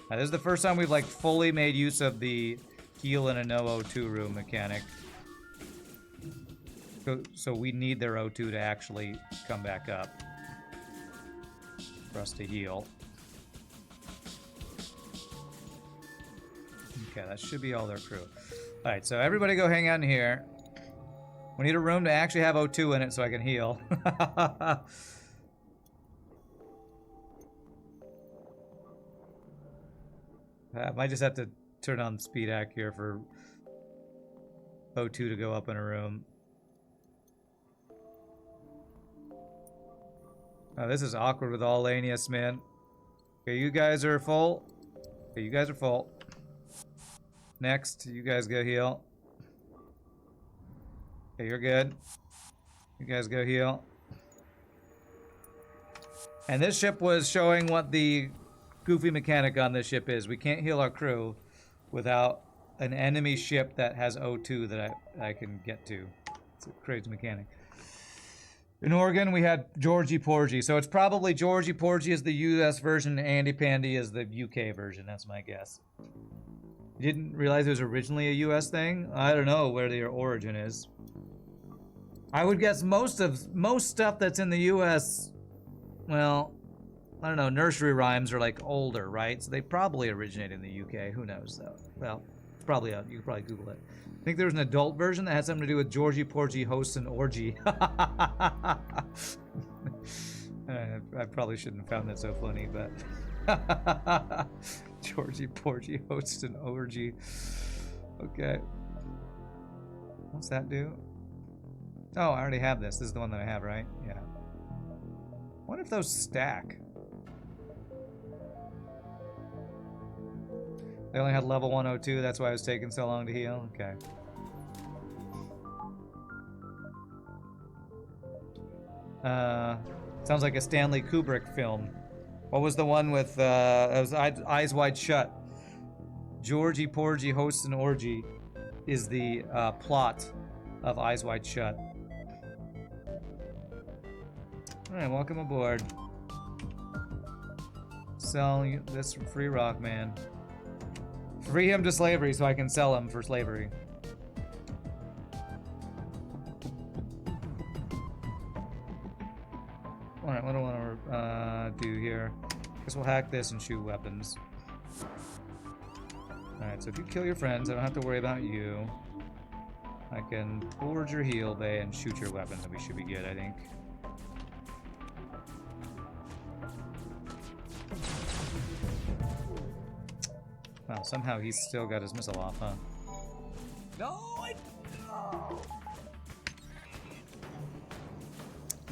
Speaker 1: Now, this is the first time we've like fully made use of the heal in a no O2 room mechanic. So we need their O2 to actually come back up for us to heal. Okay, that should be all their crew. Alright, so everybody go hang out in here. We need a room to actually have O2 in it so I can heal. I might just have to turn on speed hack here for O2 to go up in a room. Oh, this is awkward with all-Lanius, man. Okay, you guys are full. Okay, you guys are full. Next, you guys go heal. Okay, you're good. You guys go heal. And this ship was showing what the goofy mechanic on this ship is. We can't heal our crew without an enemy ship that has O2 that I can get to. It's a crazy mechanic. In Oregon, we had Georgie Porgy. So it's probably Georgie Porgy is the US version, and Andy Pandy is the UK version. That's my guess. You didn't realize it was originally a US thing? I don't know where their origin is. I would guess most stuff that's in the US, well, I don't know, nursery rhymes are like older, right? So they probably originate in the UK. Who knows though? Well, it's probably you could probably Google it. I think there was an adult version that had something to do with Georgie Porgy hosts an orgy. I probably shouldn't have found that so funny, but Georgie Porgy hosts an orgy. Okay. What's that do? Oh, I already have this. This is the one that I have, right? Yeah. What if those stack? They only had level 102, that's why it was taking so long to heal? Okay. Sounds like a Stanley Kubrick film. What was the one with, it was Eyes Wide Shut. Georgie Porgy hosts an orgy is the plot of Eyes Wide Shut. Alright, welcome aboard. Sell this for free rock, man. Free him to slavery so I can sell him for slavery. Alright, what do I want to do here? Guess we'll hack this and shoot weapons. Alright, so if you kill your friends, I don't have to worry about you. I can forge your heal bay and shoot your weapon, and we should be good, I think. Wow, somehow he's still got his missile off, huh?
Speaker 2: No, no.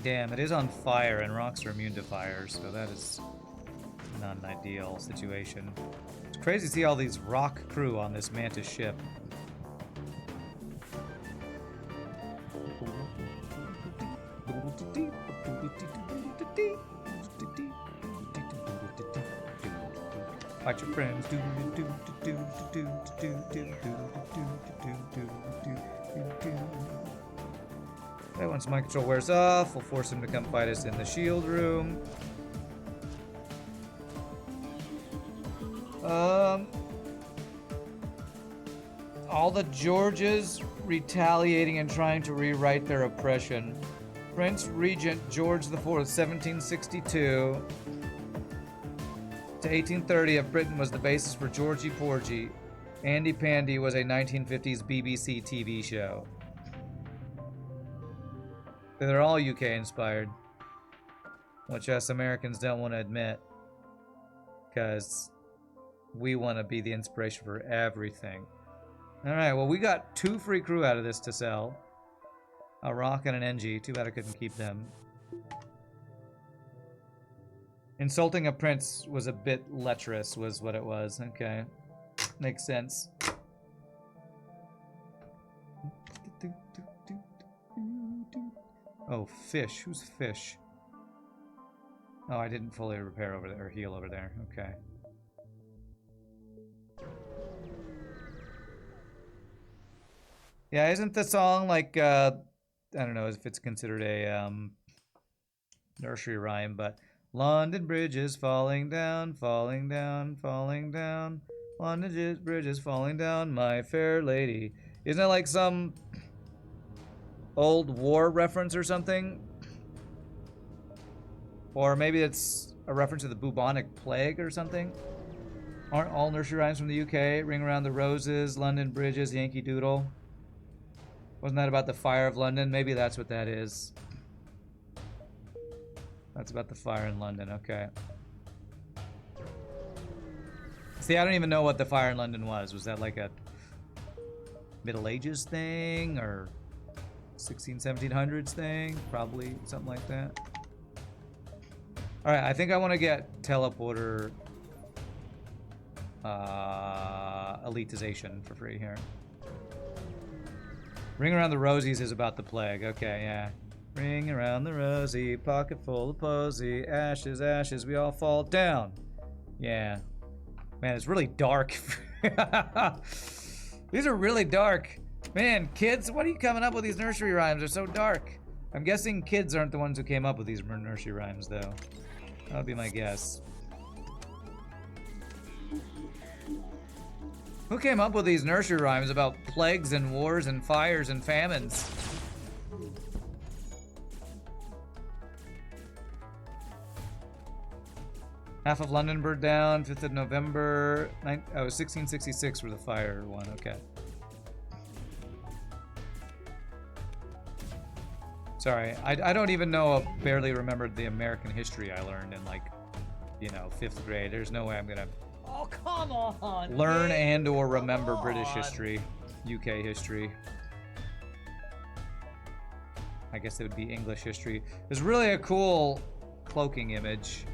Speaker 1: Damn, it is on fire, and rocks are immune to fire, so that is not an ideal situation. It's crazy to see all these rock crew on this Mantis ship. Fight your friends. Right, once mind control wears off, we'll force him to come fight us in the shield room. All the Georges retaliating and trying to rewrite their oppression. Prince Regent George IV, 1762 to 1830 of Britain was the basis for Georgie Porgy. Andy Pandy was a 1950s BBC TV show. They're all UK inspired, which us Americans don't want to admit, because we want to be the inspiration for everything. Alright, well, we got 2 free crew out of this to sell. A rock and an NG. Too bad I couldn't keep them. Insulting a prince was a bit lecherous, was what it was. Okay. Makes sense. Oh, fish. Who's fish? Oh, I didn't fully repair over there, or heal over there. Okay. Yeah, isn't the song like, I don't know if it's considered a nursery rhyme, but London Bridge is falling down, falling down, falling down. London Bridge is falling down, my fair lady. Isn't it like some old war reference or something? Or maybe it's a reference to the bubonic plague or something? Aren't all nursery rhymes from the UK? Ring around the roses, London Bridges, Yankee Doodle. Wasn't that about the fire of London? Maybe that's what that is. That's about the fire in London, okay. See, I don't even know what the fire in London was. Was that like a Middle Ages thing or 1700s thing? Probably something like that. All right, I think I want to get teleporter elitization for free here. Ring around the rosies is about the plague. Okay, yeah. Ring around the rosy, pocket full of posy, ashes, ashes, we all fall down. Yeah. Man, it's really dark. These are really dark. Man, kids, what are you coming up with these nursery rhymes? They're so dark. I'm guessing kids aren't the ones who came up with these nursery rhymes, though. That would be my guess. Who came up with these nursery rhymes about plagues and wars and fires and famines? Half of London burned down, 5th of November. 1666 for the fire one, okay. Sorry, I don't even know, barely remembered the American history I learned in, like, you know, 5th grade. There's no way I'm gonna
Speaker 2: Oh, come on.
Speaker 1: learn
Speaker 2: man.
Speaker 1: and or remember
Speaker 2: Come
Speaker 1: British
Speaker 2: on.
Speaker 1: history, UK history. I guess it would be English history. There's really a cool cloaking image.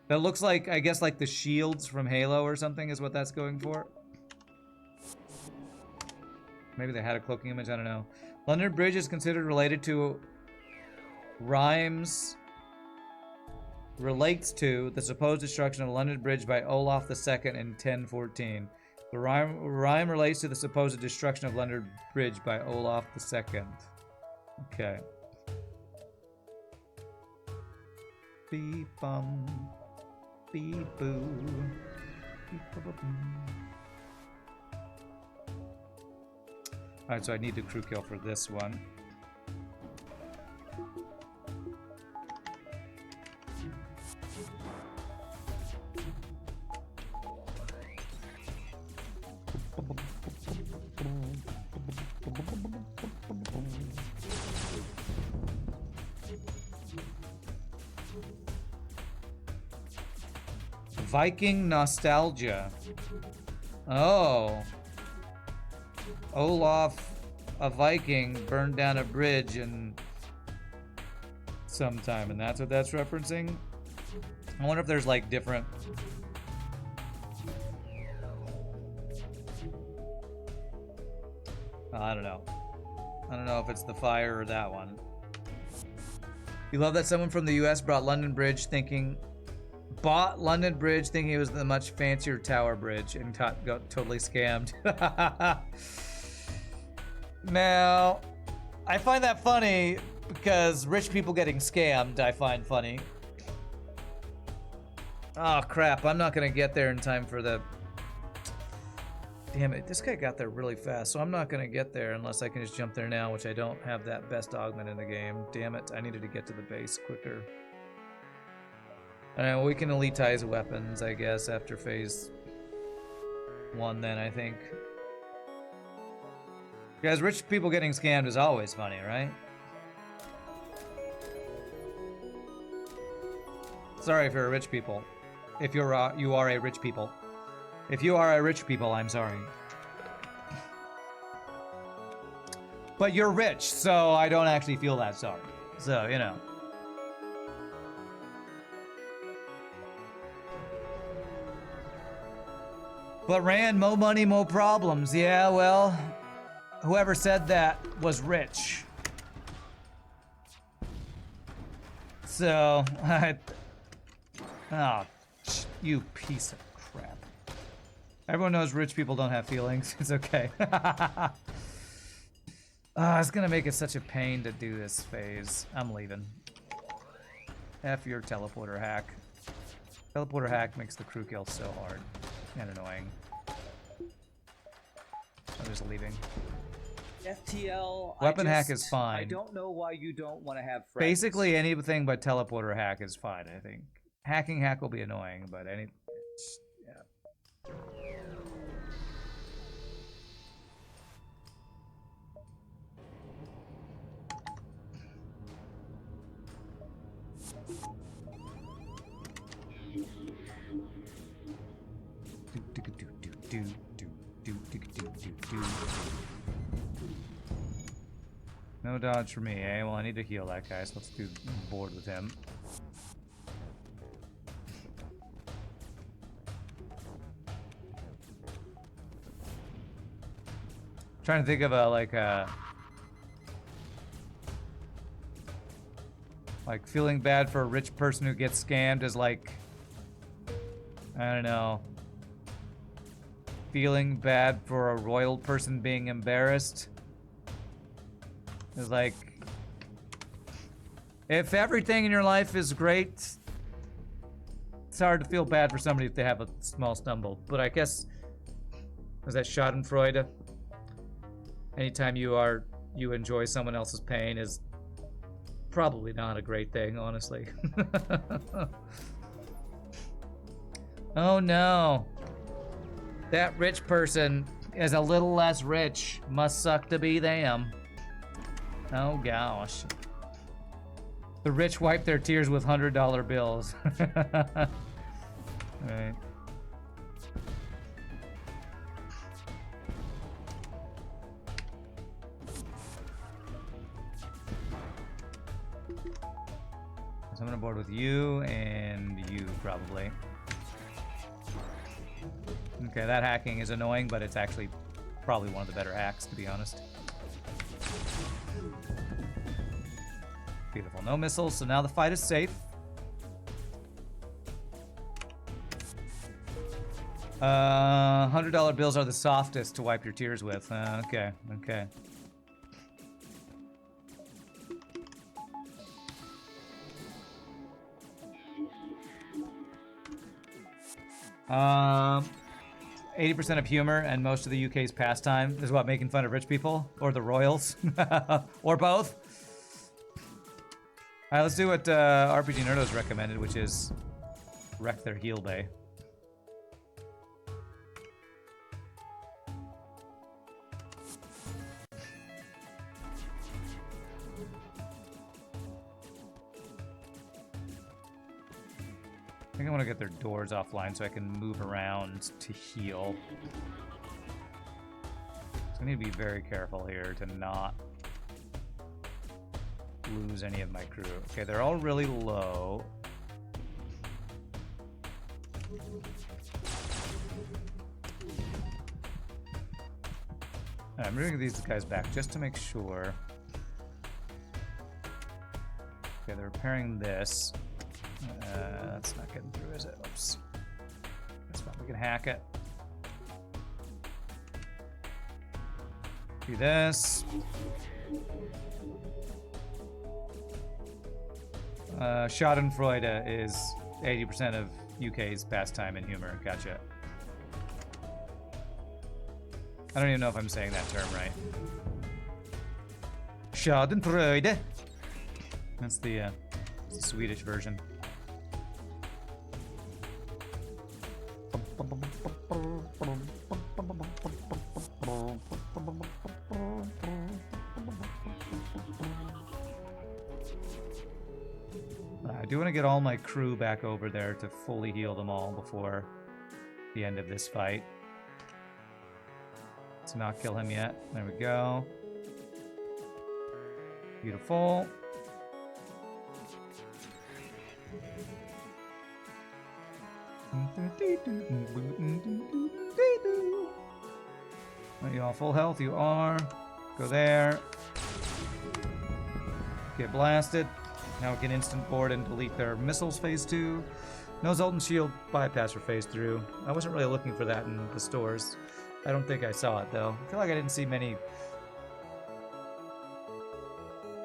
Speaker 1: That looks like, I guess, like the shields from Halo or something is what that's going for. Maybe they had a cloaking image, I don't know. London Bridge is considered related to relates to the supposed destruction of London Bridge by Olaf II in 1014. The rhyme relates to the supposed destruction of London Bridge by Olaf II. Okay. Beep bum. Beep boo. Beep ba ba boom. Alright, so I need the crew kill for this one. Viking nostalgia. Oh. Olaf, a Viking, burned down a bridge in sometime, and that's what that's referencing? I wonder if there's like different... I don't know. I don't know if it's the fire or that one. You love that someone from the US bought London Bridge thinking it was the much fancier Tower Bridge and got totally scammed. Now, I find that funny because rich people getting scammed I find funny. Oh crap, I'm not gonna get there in time for the... Damn it, this guy got there really fast, so I'm not gonna get there unless I can just jump there now, which I don't have that best augment in the game. Damn it, I needed to get to the base quicker. Alright, well, we can elitize weapons, I guess, after phase 1 then, I think. Guys, rich people getting scammed is always funny, right? Sorry if you're a rich people. If you are a rich people. If you are a rich people, I'm sorry. But you're rich, so I don't actually feel that sorry. So, you know. But Rand, mo money, mo problems. Yeah, well, whoever said that was rich. So, oh, you piece of crap. Everyone knows rich people don't have feelings. It's okay. It's gonna make it such a pain to do this phase. I'm leaving. F your teleporter hack. Teleporter hack makes the crew kill so hard and annoying. I'm just leaving.
Speaker 2: FTL.
Speaker 1: Weapon hack is fine.
Speaker 2: I don't know why you don't want to have friends.
Speaker 1: Basically, anything but teleporter hack is fine, I think. Hacking hack will be annoying, but yeah. do do do do do do do. No dodge for me, eh? Well, I need to heal that guy, so let's do board with him. Trying to think of a like feeling bad for a rich person who gets scammed is like, I don't know, feeling bad for a royal person being embarrassed. It's like, if everything in your life is great, it's hard to feel bad for somebody if they have a small stumble. But I guess, was that Schadenfreude? Anytime you enjoy someone else's pain is probably not a great thing, honestly. Oh no. That rich person is a little less rich. Must suck to be them. Oh gosh. The rich wipe their tears with $100 bills. Alright. So I'm gonna board with you and you probably. Okay, that hacking is annoying, but it's actually probably one of the better hacks, to be honest. Beautiful, no missiles, so now the fight is safe. $100 bills are the softest to wipe your tears with. Okay, okay. 80% of humor and most of the UK's pastime is what, making fun of rich people or the royals or both. All right, let's do what RPGNerdos recommended, which is wreck their heal bay. I think I want to get their doors offline so I can move around to heal. So I need to be very careful here to not lose any of my crew. Okay, they're all really low. I'm moving these guys back just to make sure. Okay, they're repairing this. That's not getting through, is it? Oops. That's fine, we can hack it. Do this. Schadenfreude is 80% of UK's pastime and humor. Gotcha. I don't even know if I'm saying that term right. Schadenfreude. That's the Swedish version. I do want to get all my crew back over there to fully heal them all before the end of this fight. Let's not kill him yet. There we go. Beautiful. Are you all full health? You are. Go there. Get blasted. Now we can instant board and delete their missiles phase 2. No Zoltan shield bypass for phase 3. I wasn't really looking for that in the stores. I don't think I saw it though. I feel like I didn't see many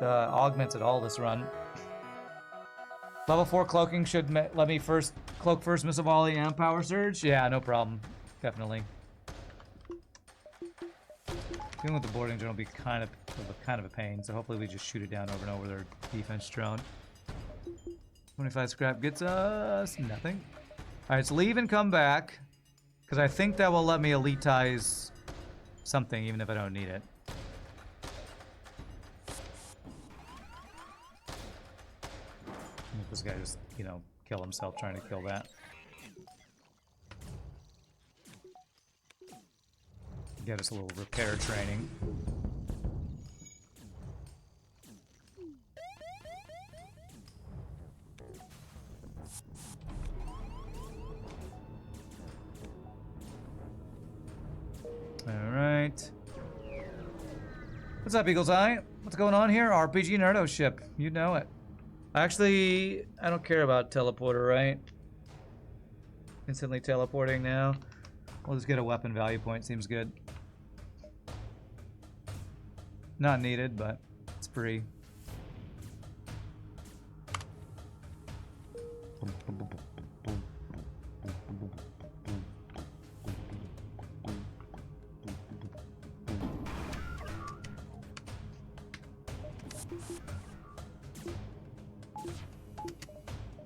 Speaker 1: augments at all this run. Level 4 cloaking should let me cloak first missile volley and power surge. Yeah, no problem. Definitely. Dealing with the boarding drone will be kind of a pain, so hopefully we just shoot it down over and over their defense drone. 25 scrap gets us nothing. All right, so leave and come back, because I think that will let me elitize something, even if I don't need it. This guy just, you know, kill himself trying to kill that. Get us a little repair training. Alright. What's up, Eagle's Eye? What's going on here? RPGNerdos ship. You know it. Actually, I don't care about teleporter, right? Instantly teleporting now. We'll just get a weapon value point. Seems good. Not needed, but it's free.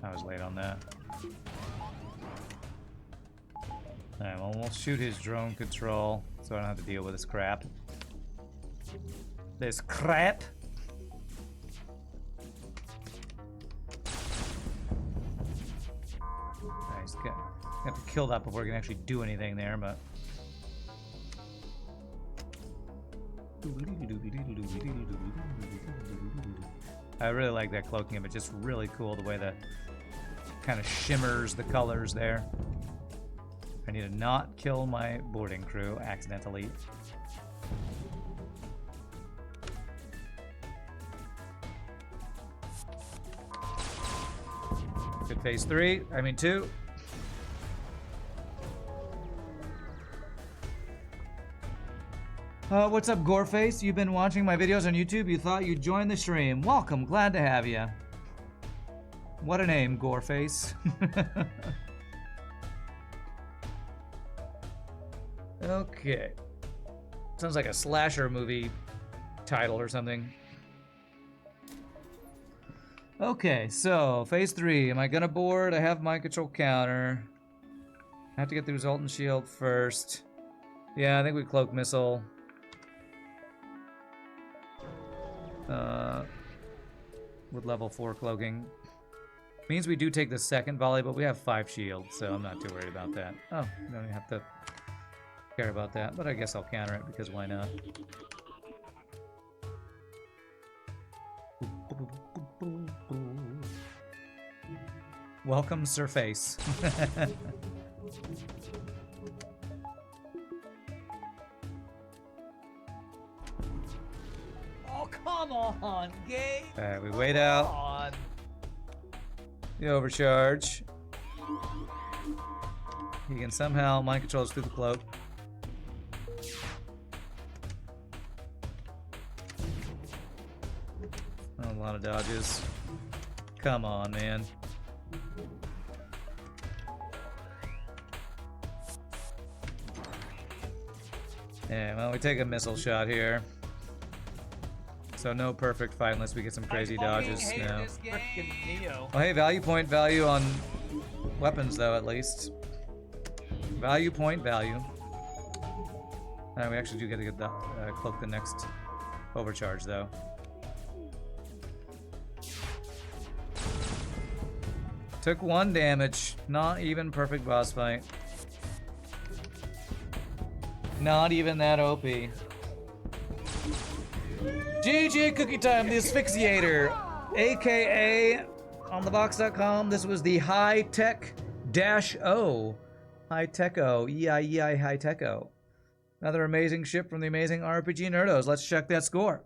Speaker 1: I was late on that. Alright, well, we'll shoot his drone control so I don't have to deal with this crap. This crap? Nice. Have to kill that before we can actually do anything there, but... I really like that cloaking of it. Just really cool the way that kind of shimmers the colors there. I need to not kill my boarding crew accidentally. Good phase 3. I mean 2. What's up, Goreface? You've been watching my videos on YouTube. You thought you'd join the stream. Welcome. Glad to have you. What a name, Goreface. Okay. Sounds like a slasher movie title or something. Okay, so phase 3. Am I gonna board? I have mind control counter. I have to get the resultant shield first. Yeah, I think we cloak missile. With level 4 cloaking. Means we do take the second volley, but we have 5 shields, so I'm not too worried about that. Oh, we don't even have to care about that, but I guess I'll counter it because why not? Welcome, Surface.
Speaker 2: Oh, come on, Gabe.
Speaker 1: Alright, we wait out.
Speaker 2: Come on.
Speaker 1: The overcharge. He can somehow mind control us through the cloak. Oh, a lot of dodges. Come on, man. Yeah, well, we take a missile shot here. So no perfect fight unless we get some crazy dodges now. Oh, hey, value point value on weapons, though, at least. Value point value. We actually do get to get the cloak the next overcharge, though. Took 1 damage. Not even perfect boss fight. Not even that OP. GG Cookie Time, the Asphyxiator, aka on thebox.com. This was the HiTech-o. HiTech-o. E-I-E-I HiTech-o. Another amazing ship from the amazing RPGNerdos. Let's check that score.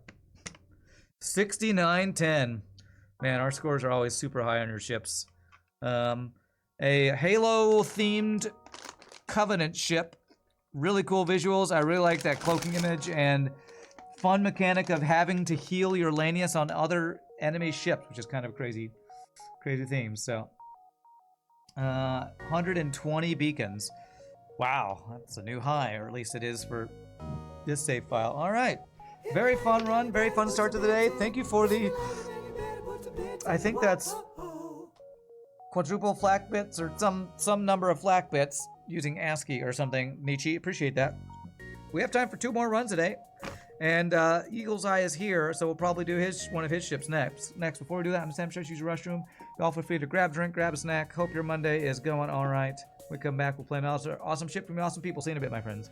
Speaker 1: 69-10. Man, our scores are always super high on your ships. A Halo-themed Covenant ship. Really cool visuals. I really like that cloaking image and fun mechanic of having to heal your Lanius on other enemy ships, which is kind of a crazy theme. So, 120 beacons. Wow, that's a new high, or at least it is for this save file. All right, very fun run, very fun start to the day. Thank you for the, I think that's quadruple flak bits or some number of flak bits using ASCII or something. Nietzsche, appreciate that. We have time for 2 more runs today. And Eagle's Eye is here, so we'll probably do one of his ships next. Before we do that, I'm Sam Shush, use the restroom. Y'all feel free to grab a drink, grab a snack. Hope your Monday is going all right. When we come back, we'll play another awesome ship from the awesome people. See you in a bit, my friends.